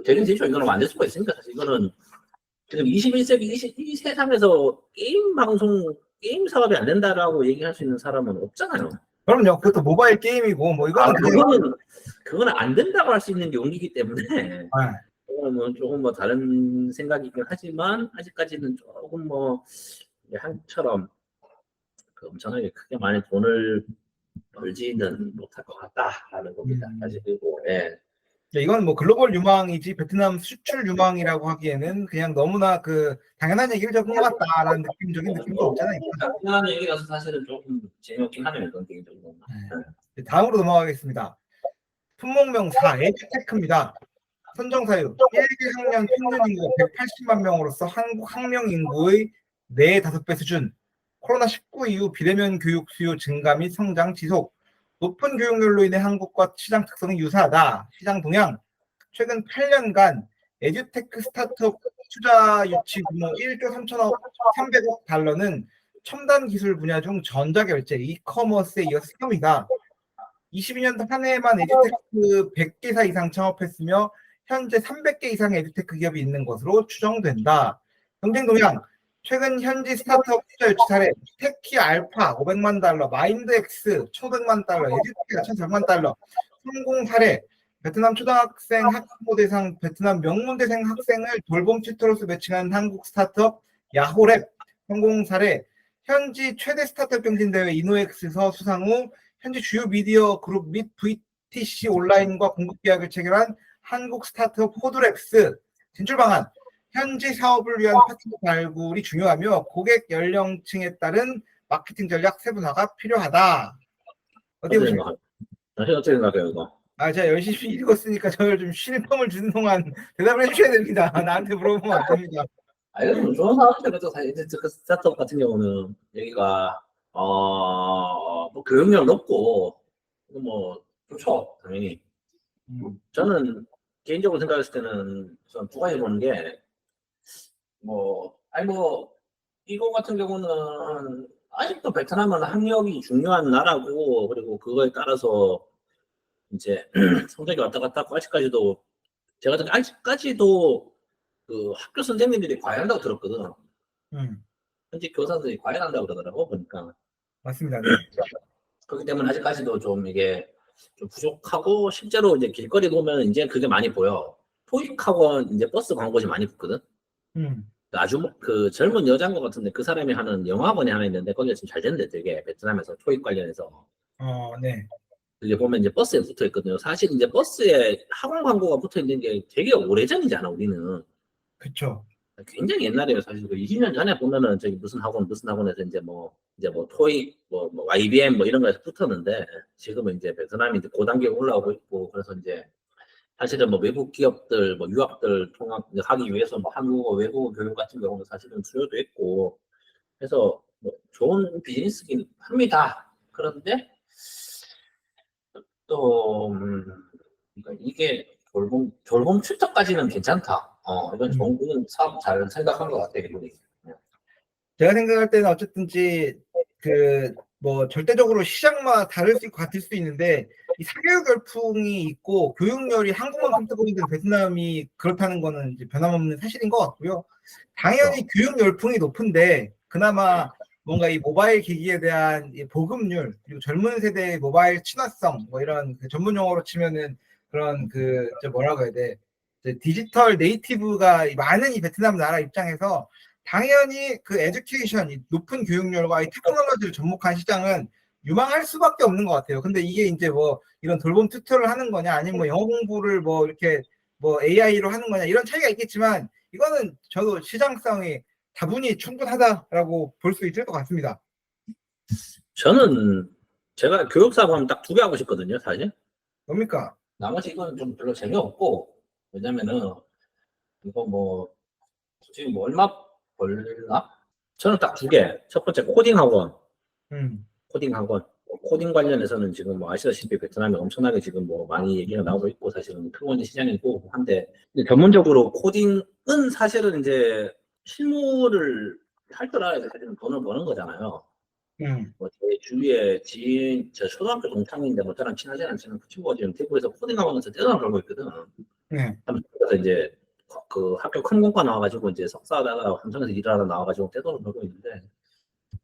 되긴 되죠. 이거는 안 될 수가 있으니까 사실 이거는 지금 21세기 이 세상에서 게임 사업이 안 된다라고 얘기할 수 있는 사람은 없잖아요.
그럼요. 그것도 모바일 게임이고 뭐 이거는
그거는 안 된다고 할 수 있는 용기이기 때문에 그거는 조금 뭐 다른 생각이긴 하지만 아직까지는 조금 뭐 한처럼 그 엄청나게 크게 많이 돈을 벌지는 못할 것 같다라는 겁니다. 사실 그리고
이건 뭐 글로벌 유망이지 베트남 수출 유망이라고 하기에는 그냥 너무나 그 당연한 얘기를 적은 것 같다라는 느낌적인 느낌도 없잖아요.
당연한 얘기라서 사실은 조금 재미없긴 하네요. 그런 개인적으로.
다음으로 넘어가겠습니다. 품목명사 에듀테크입니다. 선정사유 1개 학년 평균 인구가 180만 명으로서 한국 학령 인구의 4~5배 수준. 코로나19 이후 비대면 교육 수요 증가 및 성장 지속. 높은 교육열로 인해 한국과 시장 특성이 유사하다. 시장 동향. 최근 8년간 에듀테크 스타트업 투자 유치 규모 1조 300억 달러는 첨단 기술 분야 중 전자결제, 이커머스에 이어 처음이다. 22년도 한 해에만 에듀테크 100개사 이상 창업했으며 현재 300개 이상의 에듀테크 기업이 있는 것으로 추정된다. 경쟁 동향. 최근 현지 스타트업 투자 유치 사례 테키 알파 500만 달러, 마인드엑스 1,500만 달러, 에듀테크가 1,400만 달러. 성공 사례. 베트남 초등학생 학부모 대상 베트남 명문대생 학생을 돌봄 튜터로서 매칭한 한국 스타트업 야호랩. 성공 사례. 현지 최대 스타트업 경진대회 이노엑스에서 수상 후 현지 주요 미디어 그룹 및 VTC 온라인과 공급 계약을 체결한 한국 스타트업 호드랩스. 진출 방안. 현지 사업을 위한 파트너 발굴이 중요하며 고객 연령층에 따른 마케팅 전략 세분화가 필요하다. 어떻게 보십니까?
어떻게 생각해요, 이거?
제가 열심히 읽었으니까 저를 좀 쉴 틈을 주는 동안 대답을 해주셔야 됩니다. 나한테 물어보면 안 됩니다.
이건 좋은 사업인데, 그래도 사실 그 스타트업 같은 경우는 여기가 뭐 교육력 높고 뭐 좋죠, 당연히. 저는 개인적으로 생각했을 때는 우선 두 가지 보는 게 이거 같은 경우는 아직도 베트남은 학력이 중요한 나라고 그리고 그거에 따라서 이제 성적이 왔다 갔다 하고 아직까지도 그 학교 선생님들이 과외한다고 들었거든. 현지 교사들이 과외한다고 그러더라고 보니까.
맞습니다. 네.
그렇기 때문에 아직까지도 좀 이게 좀 부족하고 실제로 이제 길거리 보면 이제 그게 많이 보여. 토익 학원 이제 버스 광고지 많이 붙거든. 아주 그 젊은 여자인 것 같은데 그 사람이 하는 영어학원이 하나 있는데 거기가 지금 잘 됐는데 되게 베트남에서 토익 관련해서.
네.
그게 보면 이제 버스에 붙어 있거든요. 사실 이제 버스에 학원 광고가 붙어 있는 게 되게 오래전이잖아, 우리는.
그렇죠.
굉장히 옛날이에요. 사실 그 20년 전에 보면은 저기 무슨 학원에서 이제 뭐 토익 뭐 IBM 뭐 이런 거에서 붙었는데 지금은 이제 베트남이 이제 고단계에 올라오고 있고 그래서 이제 사실은 뭐 외국 기업들 뭐 유학들 통학하기 위해서 뭐 한국어 외국어 교육 같은 경우는 사실은 수요도 있고 그래서 뭐 좋은 비즈니스긴 합니다. 그런데 또 그러니까 이게 돌봄 출처까지는 괜찮다. 이건 좋은 사업 잘 생각한 것 같아요, 이분이.
제가 생각할 때는 어쨌든지 그 뭐 절대적으로 시장마다 다를 수 있고 같을 수도 있는데 이 사교육 열풍이 있고 교육열이 한국만큼 뜨고 있는 베트남이 그렇다는 거는 이제 변함없는 사실인 것 같고요. 당연히 교육 열풍이 높은데 그나마 뭔가 이 모바일 기기에 대한 이 보급률 그리고 젊은 세대의 모바일 친화성 뭐 이런 그 전문 용어로 치면은 그런 뭐라고 해야 돼 디지털 네이티브가 많은 이 베트남 나라 입장에서 당연히 그 에듀케이션, 높은 교육열과 이 테크놀로지를 접목한 시장은 유망할 수밖에 없는 것 같아요. 근데 이게 이제 뭐 이런 돌봄 튜터를 하는 거냐, 아니면 뭐 영어 공부를 뭐 이렇게 뭐 AI로 하는 거냐 이런 차이가 있겠지만 이거는 저도 시장성이 다분히 충분하다라고 볼 수 있을 것 같습니다.
저는 제가 교육사고 하면 딱 2개 하고 싶거든요, 사실.
뭡니까?
나머지 이건 좀 별로 재미없고 왜냐면은 이거 뭐 솔직히 뭐 얼마 벌나? 저는 딱 2개. 첫 번째 코딩 학원. 코딩 학원. 코딩 관련해서는 지금 뭐 아시다시피 베트남이 엄청나게 지금 뭐 많이 얘기가 나오고 있고 사실은 크고 시장이고 한데 전문적으로 코딩은 사실은 이제 실무를 할 줄 알아야 사실은 돈을 버는 거잖아요. 뭐 제 주위에 지인, 저 초등학교 동창인데 뭐 저랑 친하지 않지만 그 친구가 지금 대구에서 코딩 학원에서 떼돈을 벌고 있거든. 그래서 이제 그 학교 큰 공과 나와가지고 이제 석사하다가 삼성에서 일을 하다 나와가지고 떼돈을 벌고 있는데,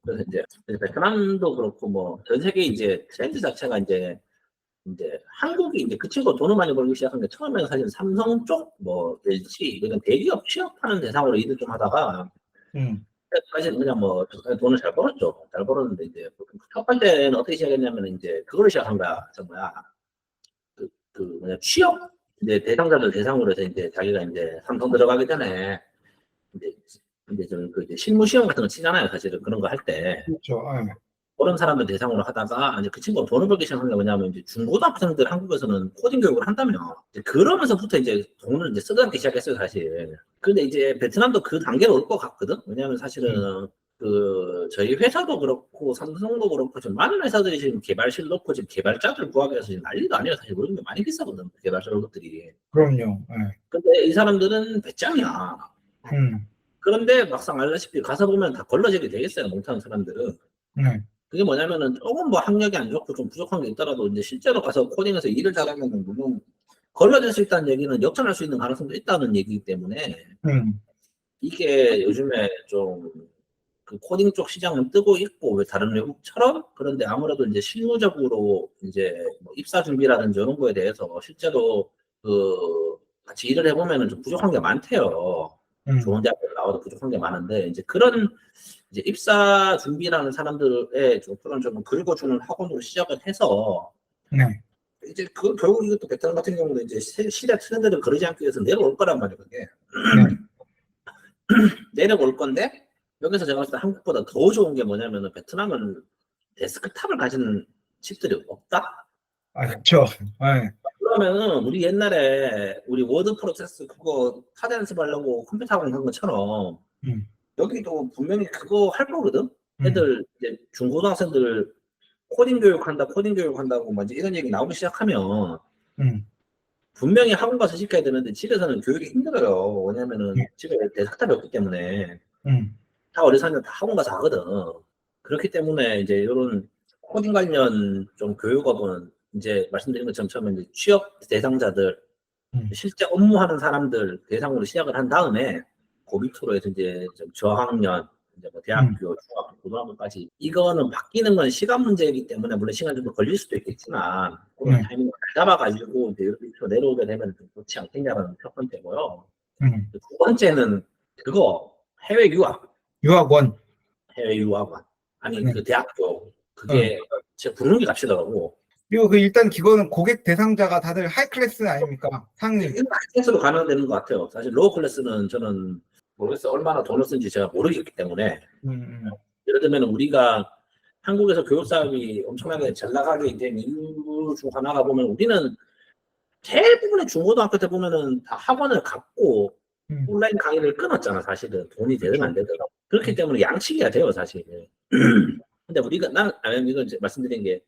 그래서 이제 베트남도 그렇고 뭐 전 세계 이제 트렌드 자체가 이제 한국이 이제 그 친구 돈을 많이 벌기 시작한 게 처음에는 사실 삼성 쪽 뭐 LG 이런 대기업 취업하는 대상으로 일을 좀 하다가 사실 그냥 뭐 돈을 잘 벌었죠. 잘 벌었는데 이제 첫 번째는 어떻게 시작했냐면 이제 그거를 시작한 거야. 저 뭐야 그 뭐냐 취업 이제 대상자들 대상으로 해서 이제 자기가 이제 삼성 들어가기 전에 이제 좀 그 이제 실무 시험 같은 거 치잖아요. 사실은 그런 거 할 때.
그렇죠.
그런 사람들 대상으로 하다가 이제 그 친구가 돈을 벌기 시작한 게 뭐냐면 이제 중고등학생들 한국에서는 코딩 교육을 한다면 이제 그러면서부터 이제 돈을 이제 쓰기 시작했어요 사실. 근데 이제 베트남도 그 단계로 올 것 같거든. 왜냐하면 사실은 그 저희 회사도 그렇고 삼성도 그렇고 지금 많은 회사들이 지금 개발실 놓고 지금 개발자들 구하기 위해서 지금 난리도 아니에요. 사실 모르는 게 많이 비싸거든 개발자 월급들이.
그럼요.
근데 이 사람들은 배짱이야.
음.
그런데 막상 알다시피 가서 보면 다 걸러지게 되겠어요. 못하는 사람들은. 그게 뭐냐면은 조금 뭐 학력이 안 좋고 좀 부족한 게 있더라도 이제 실제로 가서 코딩에서 일을 잘하면 물론 걸러질 수 있다는 얘기는 역전할 수 있는 가능성도 있다는 얘기이기 때문에 이게 요즘에 좀 그 코딩 쪽 시장은 뜨고 있고 왜 다른 외국처럼 그런데 아무래도 이제 실무적으로 이제 뭐 입사 준비라든지 이런 거에 대해서 실제로 그 같이 일을 해보면은 좀 부족한 게 많대요. 좋은 대학교 나와도 부족한 게 많은데 이제 그런 이제 입사 준비라는 사람들의 좀 그런 좀 긁어주는 학원으로 시작을 해서 이제 그 결국 이것도 베트남 같은 경우도 이제 시대 트렌드를 거르지 않기 위해서 내려올 거란 말이에요. 그게 내려올 건데 여기서 제가 봤을 때 한국보다 더 좋은 게 뭐냐면은 베트남은 데스크탑을 가지는 칩들이 없다.
그렇죠.
그러면은 우리 옛날에 우리 워드 프로세스 그거 카드 연습하려고 컴퓨터 학원 한 것처럼 여기도 분명히 그거 할 거거든. 애들 이제 중고등학생들 코딩 교육한다고 뭐 이제 이런 얘기 나오기 시작하면 분명히 학원 가서 시켜야 되는데 집에서는 교육이 힘들어요. 왜냐면은 집에 데스크탑이 없기 때문에 다 어리석으면 다 학원 가서 하거든. 그렇기 때문에 이제 이런 코딩 관련 좀 교육업은 이제 말씀드린 것처럼 처음에 이제 취업 대상자들 실제 업무하는 사람들 대상으로 시작을 한 다음에 그 밑으로 해서 이제 좀 저학년 이제 뭐 대학교, 중학교, 고등학교까지 이거는 바뀌는 건 시간 문제이기 때문에 물론 시간이 좀 걸릴 수도 있겠지만 그런 타이밍을 잡아가지고 이제 이렇게 밑으로 내려오게 되면 좀 좋지 않겠냐라는 첫 번째고요. 두 번째는 그거 해외
유학원.
해외 유학원 아니 그 대학교 그게 진짜 부르는 게 값이더라고.
그리고 그 일단 그거는 고객 대상자가 다들 하이 클래스 아닙니까? 상위.
클래스로 가면 되는 것 같아요. 사실 로우 클래스는 저는 모르겠어요. 얼마나 돈을 쓴지 제가 모르겠기 때문에. 예를 들면 우리가 한국에서 교육 사업이 엄청나게 잘 나가게 된 이유 중 하나가 보면 우리는 대부분의 중고등학교 때 보면은 다 학원을 갖고 온라인 강의를 끊었잖아. 사실은 돈이 되든 안 되든. 그렇기 때문에 양치기가 돼요. 사실. 근데 우리가 이건 말씀드린 게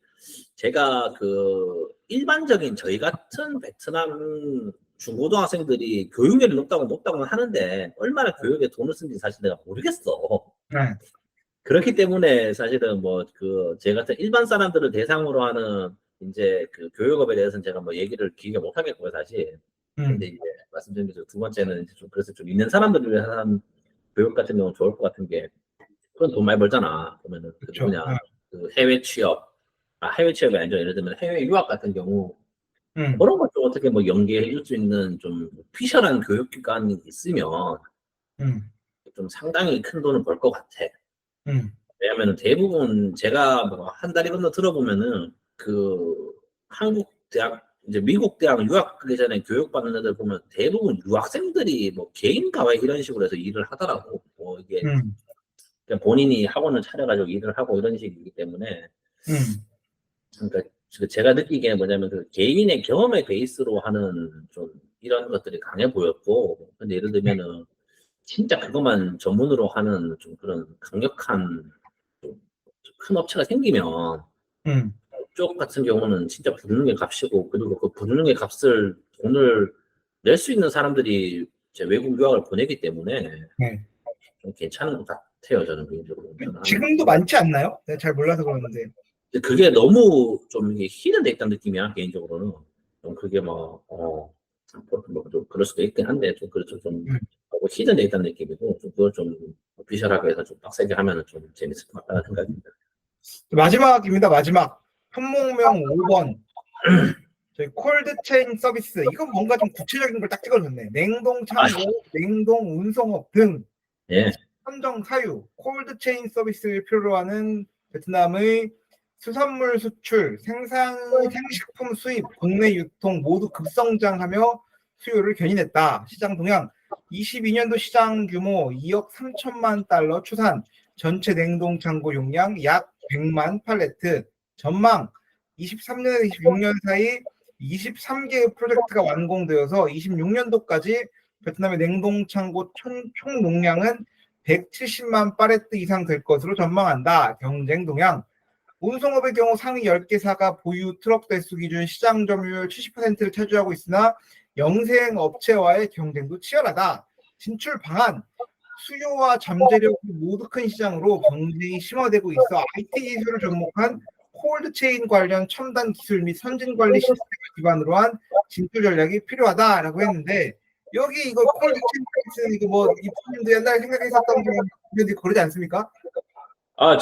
제가 그 일반적인 저희 같은 베트남 중고등학생들이 교육열이 높다고는 하는데 얼마나 교육에 돈을 쓴지 사실 내가 모르겠어. 그렇기 때문에 사실은 뭐 그 제 같은 일반 사람들을 대상으로 하는 이제 그 교육업에 대해서는 제가 뭐 얘기를 길게 못 하겠고요, 사실. 근데 이제 말씀드린 게 두 번째는 이제 좀 그래서 좀 있는 사람들을 위해서 하는 교육 같은 경우는 좋을 것 같은 게 그건 돈 많이 벌잖아. 보면은 그 뭐냐 그 해외 취업이 아니죠. 예를 들면 해외 유학 같은 경우 그런 것 좀 어떻게 뭐 연계해 줄 수 있는 좀 피셜한 교육기관이 있으면 좀 상당히 큰 돈을 벌 것 같아. 왜냐면은 대부분 제가 뭐 한 다리 건너 들어보면은 그 한국 대학 이제 미국 대학 유학 가기 전에 교육받는 애들 보면 대부분 유학생들이 뭐 개인 과외 이런 식으로 해서 일을 하더라고. 뭐 이게 그냥 본인이 학원을 차려가지고 일을 하고 이런 식이기 때문에 그러니까 제가 느끼기에는 뭐냐면 그 개인의 경험의 베이스로 하는 좀 이런 것들이 강해 보였고 근데 예를 들면은 진짜 그것만 전문으로 하는 좀 그런 강력한 좀 큰 업체가 생기면 쪽 같은 경우는 진짜 부르는 게 값이고 그리고 그 부르는 게 값을 돈을 낼 수 있는 사람들이 이제 외국 유학을 보내기 때문에 좀 괜찮은 것 같아요 저는 개인적으로.
지금도 많지 않나요? 내가 잘 몰라서 그러는데.
그게 너무 좀 이게 히든 돼 있다는 느낌이야 개인적으로는. 좀 그게 뭐 뭐좀 그럴 수도 있긴 한데 좀 그렇죠 좀 시즌돼 있다는 느낌이고 좀 그걸 좀 비셜하게 해서 좀 빡세게 하면은 좀 재밌을 것 같다는 생각입니다.
마지막입니다. 마지막. 품목명 5번. 저희 콜드 체인 서비스. 이건 뭔가 좀 구체적인 걸 딱 찍어줬네. 냉동 창고, 냉동 운송업 등
예.
선정 사유, 콜드 체인 서비스를 필요로 하는 베트남의 수산물 수출, 생식품 수입, 국내 유통 모두 급성장하며 수요를 견인했다. 시장 동향 22년도 시장 규모 2억 3천만 달러 추산, 전체 냉동 창고 용량 약 100만 팔레트, 전망 23년에서 26년 사이 23개의 프로젝트가 완공되어서 26년도까지 베트남의 냉동 창고 총 농량은 170만 파레트 이상 될 것으로 전망한다. 경쟁 동향. 운송업의 경우 상위 10개사가 보유 트럭 대수 기준 시장 점유율 70%를 차지하고 있으나 영생 업체와의 경쟁도 치열하다. 진출 방안. 수요와 잠재력이 모두 큰 시장으로 경쟁이 심화되고 있어 IT 기술을 접목한 콜드 체인 관련 첨단 기술 및 선진 관리 시스템을 기반으로 한 진출 전략이 필요하다라고 했는데 여기 이거 콜드 체인 이거 뭐 이분님도 옛날에 생각했었던 게 그러지 않습니까?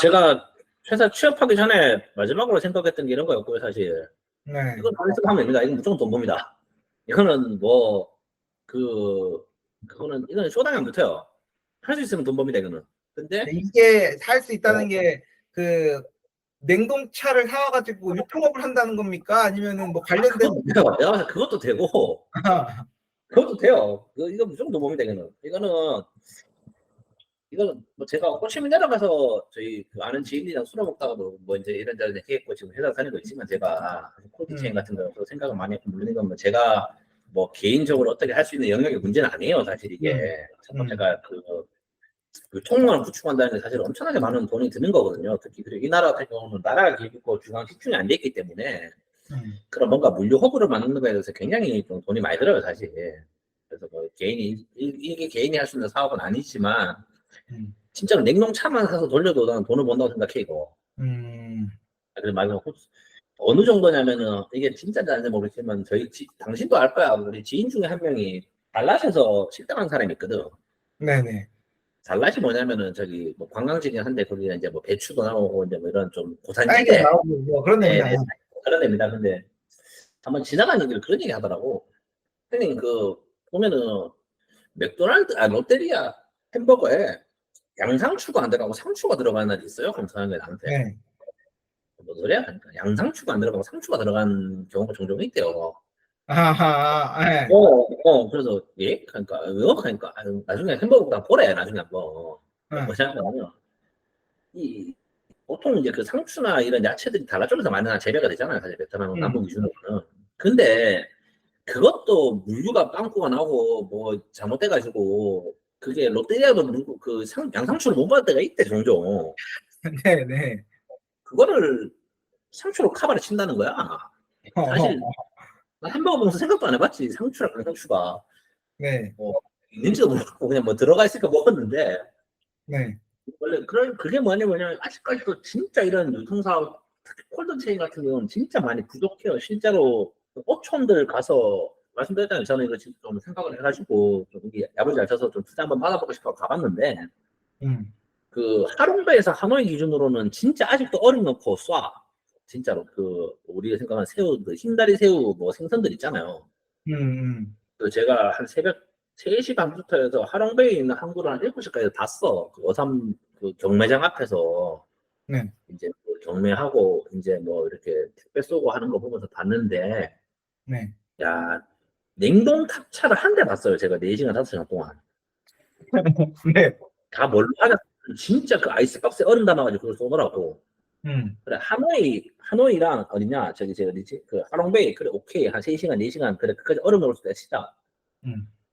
제가 회사 취업하기 전에 마지막으로 생각했던 게 이런 거였고요, 사실.
네.
이건 돈 쓰고 하면 됩니다. 이건 무조건 돈 법니다. 이거는 이거는 쇼당이 안 붙어요. 할 수 있으면 돈 법니다, 이거는. 근데
이게 살 수 있다는 게 그 냉동차를 사와가지고 유통업을 한다는 겁니까? 아니면은 뭐 관련된
그것도 되고 그것도 돼요. 이거 무조건 돈 법니다, 이거는 뭐 제가 호치민 내려가서 저희 그 아는 지인이랑 술 먹다가도 뭐 이제 이런저런 얘기했고 지금 회사 다니고 있지만 제가 콜드체인 같은 거에서 생각을 많이 했고 물론 이건 뭐 제가 뭐 개인적으로 어떻게 할 수 있는 영역의 문제는 아니에요, 사실 이게. 제가 그 통로를 구축한다는 게 사실 엄청나게 많은 돈이 드는 거거든요. 특히 그리고 이 나라 같은 경우는 나라가 길고 중앙 집중이 안 돼 있기 때문에 그런 뭔가 물류 허브를 만드는 거에 대해서 굉장히 좀 돈이 많이 들어요, 사실. 그래서 뭐 이게 개인이 할 수 있는 사업은 아니지만 진짜로 냉동차만 사서 돌려도 나는 돈을 번다고 생각해 이거. 그래서 말로 어느 정도냐면은 이게 진짜인지 아닌지 모르겠지만 당신도 알 거야. 우리 지인 중에 한 명이 달랏에서 식당한 사람이 있거든.
네네.
달랏이 뭐냐면은 저기 뭐 관광지긴 한데 거기에 이제 뭐 배추도 나오고 이제 뭐 이런 좀 고산지대
나오고 뭐 그런 데입니다.
그런 데입니다. 근데 한번 지나가는 길에 그런 얘기 하더라고. 형님 보면은 롯데리아 햄버거에 양상추가 안 들어가고 상추가 들어가는 날이 있어요. 그럼 사람들이 나한테
네.
뭐 소리야? 그러니까 양상추가 안 들어가고 상추가 들어간 경우가 종종 있대요.
네.
그래서 예? 그러니까 나중에 햄버거보다 보래 나중에 한번 뭐냐면 보통 이제 그 상추나 이런 야채들이 달라 쪽에서 만드는 재배가 되잖아요. 사실 베트남 남부 기준으로는. 근데 그것도 물류가 빵꾸가 나고 뭐 잘못돼가지고 그게 롯데리아도 양상추를 못 받을 때가 있대 종종.
네네.
그거를 상추로 카바를 친다는 거야. 사실 나 햄버거 보면서 생각도 안 해봤지. 상추랑 양상추가
네.
있는지도 모르고 그냥 뭐 들어가 있으니까 먹었는데
네.
원래 그게 뭐냐면 아직까지도 진짜 이런 유통사업 특히 콜드체인 같은 경우는 진짜 많이 부족해요. 실제로 어촌들 가서 말씀드렸잖아요. 저는 이거 지금 좀 생각을 해가지고 좀 야부지 잘 쳐서 좀 투자 한번 받아보고 싶어 가봤는데 그 하롱베에서 하노이 기준으로는 진짜 아직도 얼음 넣고 쏴. 진짜로 우리가 생각하는 새우, 흰다리 새우 뭐 생선들 있잖아요. 그 제가 한 새벽 3시 반부터 해서 하롱베이에 있는 항구를 한 7시까지 다 써. 그 어삼 경매장 앞에서 이제 경매하고 이제 뭐 이렇게 택배 쏘고 하는 거 보면서 봤는데 야 냉동 탑차를 한 대 봤어요. 제가 4시간 5시간 동안.
네.
다 뭘로 하냐 진짜 그 아이스박스에 얼음 담아가지고 그걸 쏘더라고. 그래 하노이랑 어디냐 저기 어디지 그 하롱베이 그래 오케이 한 3시간 4시간 그래 그까지 얼음 넣을 수 있다.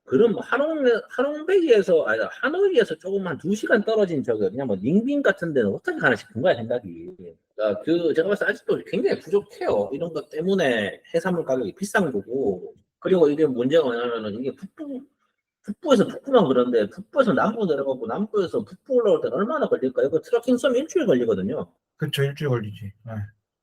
그럼 하롱베이에서 아니 하노이에서 조금 한 2시간 떨어진 저기 그냥 뭐 닝빙 같은 데는 어떻게 가나 싶은 거야 생각이. 제가 봤을 때 아직도 굉장히 부족해요. 이런 것 때문에 해산물 가격이 비싼 거고 그리고 이게 문제가 뭐냐면은 이게 북부에서 북부만 그런데 북부에서 남부 내려가고 남부에서 북부 올라올 때는 얼마나 걸릴까? 이거 트래킹 쏘면 일주일 걸리거든요.
그렇죠. 일주일 걸리지.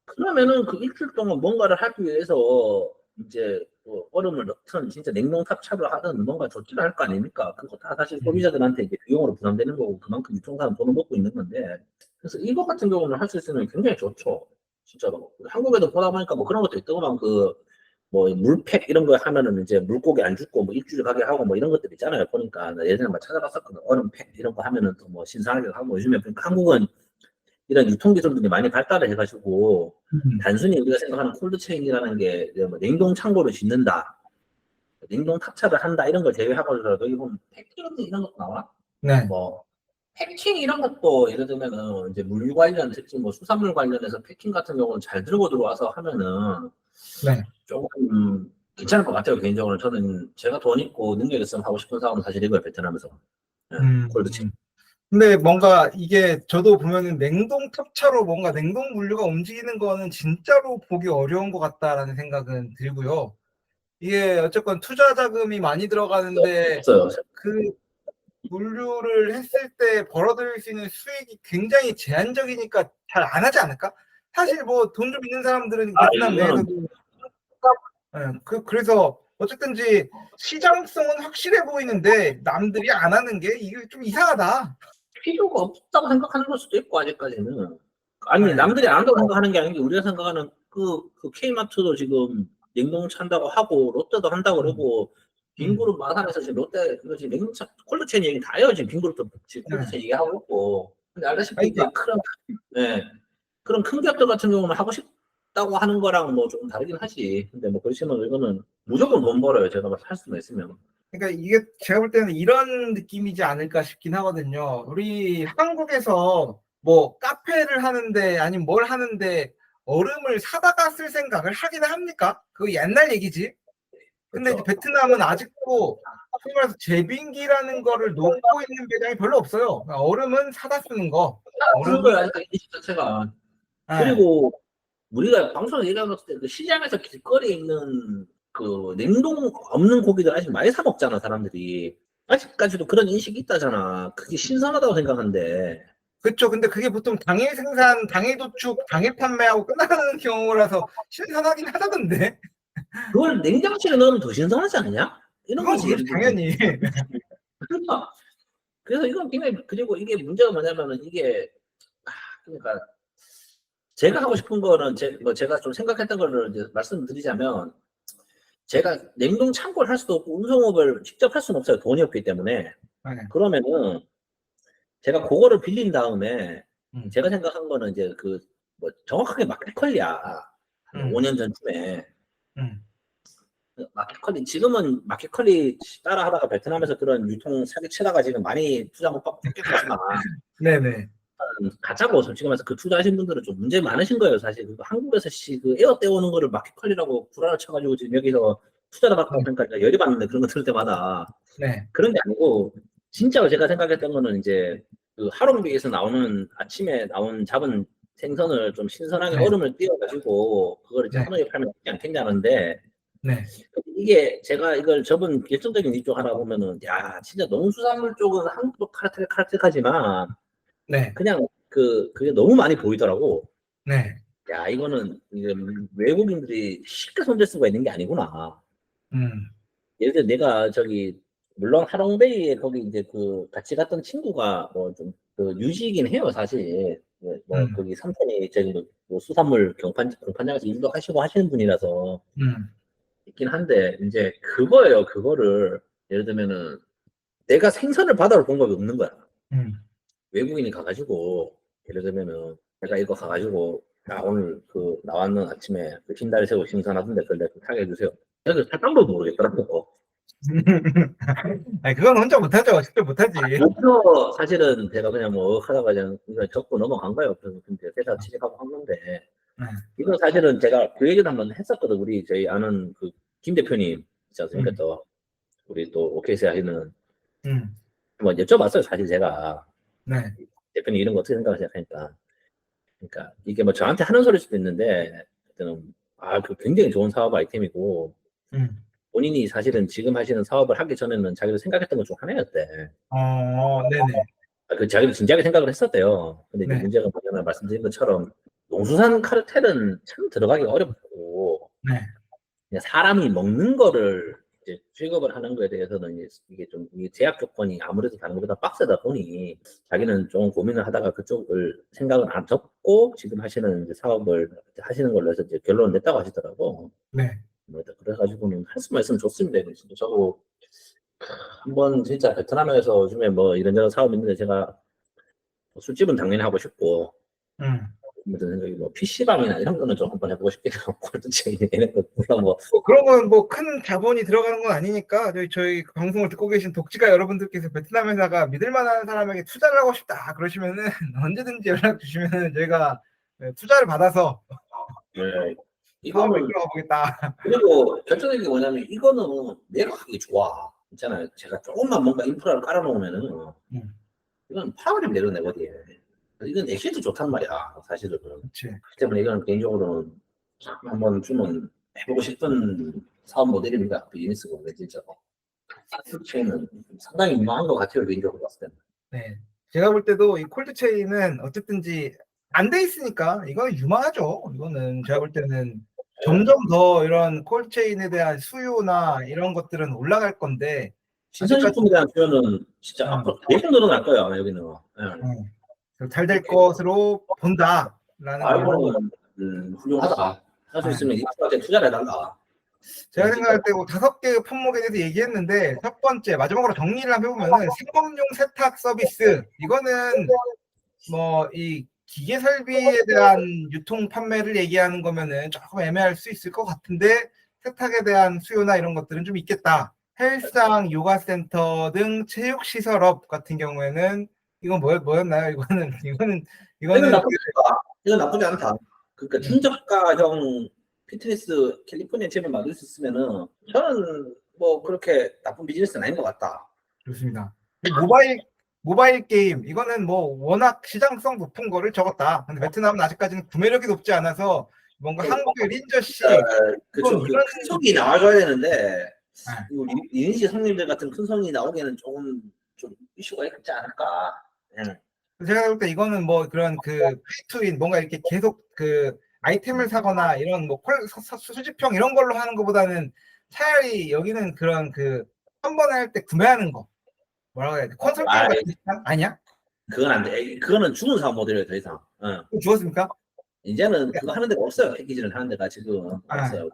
그러면은 그 일주일 동안 뭔가를 하기 위해서 이제 뭐 얼음을 넣든 진짜 냉동 탑차를 하든 뭔가 조치를 할 거 아닙니까? 그거 다 사실 소비자들한테 이제 비용으로 부담되는 거고 그만큼 유통사는 돈을 먹고 있는 건데 그래서 이거 같은 경우는 할 수 있으면 굉장히 좋죠. 진짜로. 한국에도 보다 보니까 뭐 그런 것도 있더만 뭐 물팩 이런 거 하면은 이제 물고기 안 죽고 뭐 입질 가게 하고 뭐 이런 것들 있잖아요. 보니까 나 예전에 막 찾아봤었거든. 얼음팩 이런 거 하면은 또 뭐 신선하게 하고 요즘에 보니까 한국은 이런 유통기술들이 많이 발달을 해가지고 단순히 우리가 생각하는 콜드체인이라는 게 뭐 냉동 창고를 짓는다, 냉동 탑차를 한다 이런 걸 제외하고서도 이건 패킹 이런 것도 나와.
네.
뭐 패킹 이런 것도 예를 들면은 이제 물 관련, 특히 뭐 수산물 관련해서 패킹 같은 경우는 잘 들고 들어와서 하면은
네.
조금 괜찮을 것 같아요. 개인적으로 저는 제가 돈 있고 능력 있으면 하고 싶은 사업은 사실 이거예요. 베트남에서. 콜드체인.
근데 뭔가 이게 저도 보면은 냉동 탑차로 뭔가 냉동 물류가 움직이는 거는 진짜로 보기 어려운 것 같다라는 생각은 들고요. 이게 어쨌건 투자 자금이 많이 들어가는데
없어요.
그 물류를 했을 때 벌어들일 수 있는 수익이 굉장히 제한적이니까 잘 안 하지 않을까? 사실 뭐 돈 좀 있는 사람들은 베트남
이거는
내에서도 그래서 어쨌든지 시장성은 확실해 보이는데 남들이 안 하는 게 이게 좀 이상하다.
필요가 없다고 생각하는 걸 수도 있고 아직까지는. 아니
네.
남들이 안 한다고 생각하는 게 아닌 게 우리가 생각하는 그 K마트도 지금 냉동 찬다고 하고 롯데도 한다고 그러고 빈그룹 마산에서 지금 롯데 그거 지금 냉동 찬 콜드체인 얘기 다 해요. 지금 빈그룹도 지금 콜드체인 얘기하고 있고. 근데 알다시피 이제 그런 큰 기업들 같은 경우는 하고 싶다고 하는 거랑 뭐 조금 다르긴 하지. 근데 뭐 그렇지만 이거는 무조건 돈 벌어요. 제가 할 수만 있으면.
그러니까 이게 제가 볼 때는 이런 느낌이지 않을까 싶긴 하거든요. 우리 한국에서 뭐 카페를 하는데 아니면 뭘 하는데 얼음을 사다가 쓸 생각을 하긴 합니까? 그거 옛날 얘기지. 근데 이제
그렇죠.
베트남은 아직도 소위 말해서 제빙기라는 거를 놓고 있는 매장이 별로 없어요. 그러니까 얼음은 사다 쓰는 거.
그런
얼음은
거야. 인식 자체가.
네.
그리고 우리가 방송에 얘기했을 때 그 시장에서 길거리에 있는 그 냉동 없는 고기들 아직 많이 사 먹잖아 사람들이. 아직까지도 그런 인식이 있다잖아. 그게 신선하다고 생각하는데
그렇죠. 근데 그게 보통 당일 생산, 당일 도축, 당일 판매하고 끝나는 경우라서 신선하긴 하다던데.
그걸 냉장실에 넣으면 더 신선하지 않냐? 이런
그건
거지.
그렇죠,
예를 들면.
당연히.
그러니까 그래서 이건 굉장히 그리고 이게 문제가 뭐냐면은 이게 그러니까 제가 하고 싶은 거는 제가 좀 생각했던 거를 이제 말씀드리자면 제가 냉동 창고를 할 수도 없고 운송업을 직접 할 수는 없어요. 돈이 없기 때문에.
네.
그러면은 제가 그거를 빌린 다음에 제가 생각한 거는 이제 뭐 정확하게 마켓컬리야. 한 5년 전쯤에 마켓컬리 지금은 마켓컬리 따라 하다가 베트남에서 그런 유통 사기 치다가 지금 많이 투자 못 받고 쫓겼지만
네네.
가짜고 솔직히 말해서 그 투자하신 분들은 좀 문제 많으신 거예요. 사실 한국에서 그 에어 떼오는 거를 마켓컬리라고 구라를 쳐가지고 지금 여기서 투자를 받고 그러니까 열이 받는데 그런 거 들을 때마다
네.
그런 게 아니고 진짜로 제가 생각했던 거는 이제 그 하롱비에서 나오는 아침에 잡은 생선을 좀 신선하게
네.
얼음을 띄워가지고 그걸 이제
네.
하노이에 팔면 되지 않겠냐는데
네.
이게 제가 이걸 접은 결정적인 이유 중 하나 보면은 야 진짜 농수산물 쪽은 한국도 카라텔하지만
네.
그냥 그게 너무 많이 보이더라고.
네.
야 이거는 이제 외국인들이 쉽게 손댈 수가 있는 게 아니구나. 예를 들어 내가 물론 하롱베이에 거기 이제 같이 갔던 친구가 뭐 좀 유지이긴 해요 사실. 뭐 거기 삼촌이 뭐 수산물 공판장에서 일도 하시고 하시는 분이라서 있긴 한데 이제 그거예요. 그거를 예를 들면은 내가 생선을 바다로 본 적이 없는 거야. 외국인이 가가지고 예를 들면은 내가 이거 가가지고 오늘 나왔는 아침에 흰다리 새우 신선하던데 그걸 내가 좀 타게 해주세요. 내가 탈 방법도 모르겠더라고.
아니, 그건 혼자 못하죠. 직접 못하지.
그래서 사실은 제가 그냥 뭐 하다가 그냥 이거 적고 넘어간 거예요. 그래서 근데 회사 취직하고 한 건데 이거 사실은 제가 그 얘기도 한번 했었거든. 우리 저희 아는 김 대표님 있지 않습니까? 또 우리 또 오케이스 하시는 뭐 여쭤봤어요. 사실 제가
네.
대표님 이런 거 어떻게 생각하세요? 하니까 그러니까 이게 뭐 저한테 하는 소리일 수도 있는데 그때는 그 굉장히 좋은 사업 아이템이고 본인이 사실은 지금 하시는 사업을 하기 전에는 자기도 생각했던 것 중 하나였대.
네네.
자기도 진지하게 생각을 했었대요. 근데 이제
네.
문제가 뭐냐면 말씀드린 것처럼 농수산 카르텔은 참 들어가기 어렵고
네.
그냥 사람이 먹는 거를 이제 취급을 하는 거에 대해서는 이게 좀 이 제약 조건이 아무래도 다른 것보다 빡세다 보니 자기는 좀 고민을 하다가 그쪽을 생각을 안 접고 지금 하시는 이제 사업을 하시는 걸로 해서 이제 결론을 냈다고 하시더라고.
네.
그래가지고는 할 수만 있으면 좋습니다. 진짜 저도 한번 진짜 베트남에서 요즘에 뭐 이런저런 사업이 있는데 제가 술집은 당연히 하고 싶고 무슨 생각이 뭐 PC방이나 이런 거는 좀 한번 해보고 싶긴 하고 콜드체인 이런 거 뭐
그런 건 뭐 큰 자본이 들어가는 건 아니니까 저희 그 방송을 듣고 계신 독지가 여러분들께서 베트남 회사가 믿을 만한 사람에게 투자를 하고 싶다 그러시면은 언제든지 연락 주시면은 저희가 투자를 받아서
네.
사업을
이거는
이끌어 보겠다.
그리고 결정적인 게 뭐냐면 이거는 내가 하기 좋아. 있잖아요. 제가 조금만 뭔가 인프라를 깔아놓으면은 이건 파워를 내려내거든. 이건 액션도 좋단 말이야. 사실은.
그렇지.
그렇기 때문에 이건 개인적으로는 한번 좀 해보고 싶은 사업 모델입니다. 비즈니스고 진짜. 체인은 상당히 유망한 것 같아요. 개인적으로 봤을 때는.
네. 제가 볼 때도 이 콜드 체인은 어쨌든지 안 돼 있으니까 이거는 유망하죠. 이거는 제가 볼 때는 점점 더 이런 콜드 체인에 대한 수요나 이런 것들은 올라갈 건데
신선식품에 대한 수요는 진짜 앞으로 계속 늘어날 거야. 여기는.
잘 될 것으로 본다라는 걸로.
훌륭하다. 할 수 있으면 이프로한테 투자를 해달라.
제가 생각할 때 5개의 품목에 대해서 얘기했는데 첫 번째 마지막으로 정리를 한번 해보면은 생업용 세탁 서비스 이거는 뭐 이 기계 설비에 대한 유통 판매를 얘기하는 거면은 조금 애매할 수 있을 것 같은데 세탁에 대한 수요나 이런 것들은 좀 있겠다. 헬스장, 요가 센터 등 체육 시설업 같은 경우에는 이건 뭐였나요? 이거는
나쁘지 않다. 그러니까 중저가형 피트니스 캘리포니아 잼을 만들 수 있으면은 저는 뭐 그렇게 나쁜 비즈니스는 아닌 것 같다.
좋습니다. 모바일 게임 이거는 뭐 워낙 시장성 높은 거를 적었다. 근데 베트남은 아직까지는 구매력이 높지 않아서 뭔가 한국의 린저씨
그쵸. 큰 성이 나와줘야 되는데 리니지 성님들 같은 큰 성이 나오기에는 조금 좀 이슈가 있지 않을까.
제가 볼 때 이거는 뭐 그런 그 페이투인 뭔가 이렇게 계속 그 아이템을 사거나 이런 뭐 수집형 이런 걸로 하는 것보다는 차라리 여기는 그런 그 한 번에 할 때 구매하는 거 뭐라고 해야 돼? 콘솔 게임 같은 아니야?
그건 안 돼. 그거는 죽은 사업 모델이에요, 더 이상.
죽었습니까?
이제는 그거 하는 데가 없어요. 패키지를 하는 데가 지금 없어요.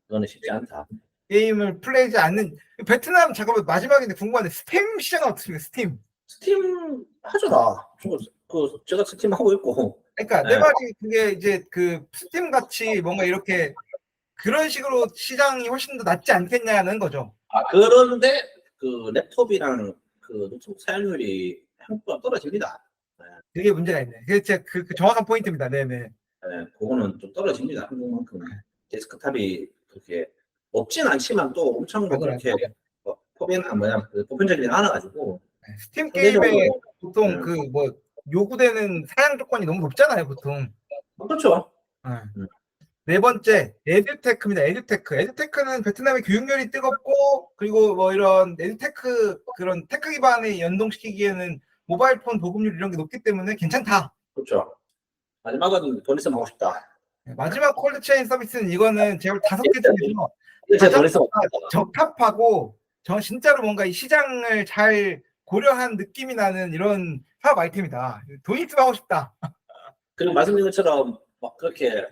그거는 쉽지 않다.
게임을 플레이하지 않는 베트남 잠깐만 마지막인데 궁금한데 스팀 시장은 어떻습니까? 스팀
하죠 다. 제가 스팀 하고 있고.
그러니까 내 말이 그게 이제 그 스팀 같이 뭔가 이렇게 그런 식으로 시장이 훨씬 더 낫지 않겠냐는 거죠.
그런데 그 랩톱이랑 그 노트북 사용률이 한국보다 떨어집니다.
그게 문제가 있네. 그게 진짜 그 정확한 포인트입니다. 네네.
그거는 좀 떨어집니다. 한국만큼 데스크탑이 그렇게 없진 않지만 또 엄청 뭐 그렇게 보편적이지 않아가지고.
스팀 게임에 보통 그 뭐 요구되는 사양 조건이 너무 높잖아요, 보통.
그렇죠.
네 번째, 에듀테크입니다. 에듀테크는 베트남의 교육열이 뜨겁고, 그리고 뭐 이런 에듀테크, 그런 테크 기반에 연동시키기에는 모바일폰 보급률 이런 게 높기 때문에 괜찮다.
그렇죠. 마지막은 돈 있으면 하고 싶다.
마지막 콜드체인 서비스는 이거는 제가 5개 중에서 가장 적합하고, 진짜로 뭔가 이 시장을 잘 고려한 느낌이 나는 이런 사업 아이템이다. 돈 있으면 하고 싶다.
그리고 말씀드린 것처럼 막 그렇게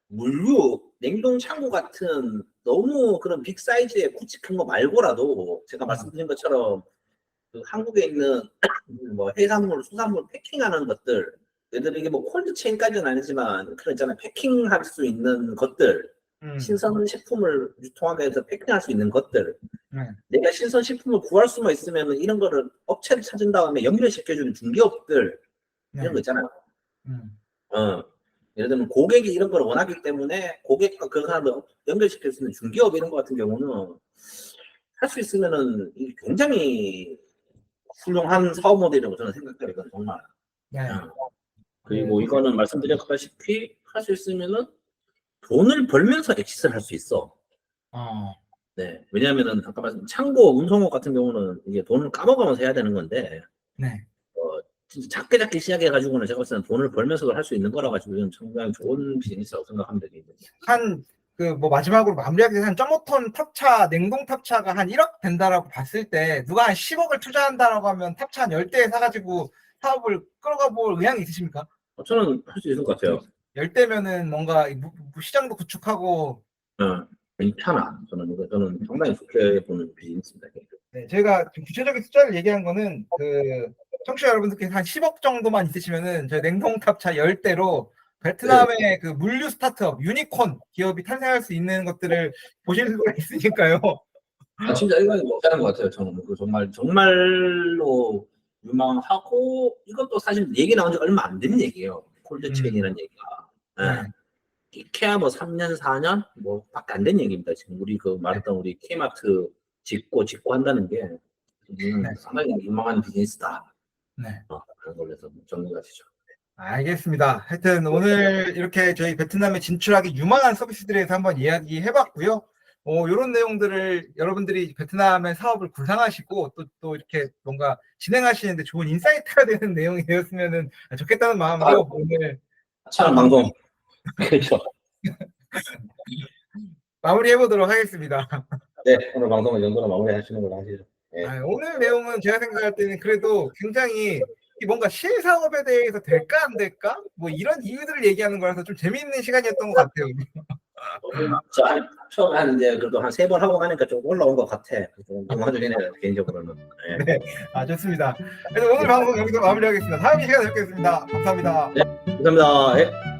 물류, 냉동 창고 같은 너무 그런 빅 사이즈의 굵직한 거 말고라도 제가 말씀드린 것처럼 그 한국에 있는 뭐 해산물, 수산물 패킹하는 것들, 예를 이게 뭐 콜드체인까지는 아니지만 그런 있잖아요. 패킹할 수 있는 것들, 신선 식품을 유통하게 해서 패킹할 수 있는 것들. 내가 신선 식품을 구할 수만 있으면 이런 거를 업체를 찾은 다음에 연결시켜주는 중개업들 이런 거 있잖아요. 예를 들면 고객이 이런 걸 원하기 때문에 고객과 그 사람을 연결시킬 수 있는 중개업 이런 거 같은 경우는 할 수 있으면은 굉장히 훌륭한 사업 모델이라고 저는 생각해요. 정말. 그리고 이거는 말씀드렸다시피 할 수 있으면은 돈을 벌면서 엑시스를 할 수 있어. 네, 왜냐하면은 아까 말씀 창고 운송업 같은 경우는 이게 돈을 까먹으면서 해야 되는 건데, 진짜 작게 시작해가지고는 제가 봤을 때는 돈을 벌면서도 할 수 있는 거라 가지고 이건 정말 좋은 비즈니스라고 생각합니다.
그 뭐 마지막으로 마무리하기 전에 한 0.5톤 탑차 냉동 탑차가 한 1억 된다라고 봤을 때 누가 한 10억을 투자한다라고 하면 탑차 한 10대 사가지고 사업을 끌어가 볼 의향이 있으십니까?
저는 할 수 있을 것 같아요.
10대면은 뭔가 시장도 구축하고.
괜찮아. 저는 상당히 좋게 보는 비즈니스입니다.
네, 저희가 좀 구체적인 숫자를 얘기한 거는 그 청취자 여러분들께서 한 10억 정도만 있으시면은 저희 냉동 탑차 10대로 베트남의 그 물류 스타트업 유니콘 기업이 탄생할 수 있는 것들을 보실 수가 있으니까요.
진짜 이거 못하는 것 같아요. 저는 그 정말로 유망하고 이것도 사실 얘기 나온 지 얼마 안 되는 얘기예요. 콜드체인이라는 얘기가.
네.
이케아 뭐 3년 4년 뭐 밖에 안 된 얘기입니다. 지금 우리 그 말했던 우리 K마트 짓고 한다는 게 상당히 유망한 비즈니스다.
네.
그런 걸로 해서 정리가 되죠.
알겠습니다. 하여튼 오늘 이렇게 저희 베트남에 진출하기 유망한 서비스들에 대해서 한번 이야기해봤고요. 이런 내용들을 여러분들이 베트남의 사업을 구상하시고 또 이렇게 뭔가 진행하시는데 좋은 인사이트가 되는 내용이 되었으면 좋겠다는 마음으로 오늘
참 방송 그렇죠.
마무리해보도록 하겠습니다.
네, 오늘 방송은 이 정도로 마무리하시는 걸로 하시죠. 네.
오늘 내용은 제가 생각할 때는 그래도 굉장히 뭔가 실사업에 대해서 될까 안 될까? 뭐 이런 이유들을 얘기하는 거라서 좀 재미있는 시간이었던 것 같아요.
처음에 한 이제 그래도 한 3번 하고 가니까 좀 올라온 것 같아. 만족이네요, 개인적으로는. 네.
좋습니다. 그래서 오늘 방송 여기서 마무리하겠습니다. 다음 이 시간에 뵙겠습니다. 감사합니다.
감사합니다. 네.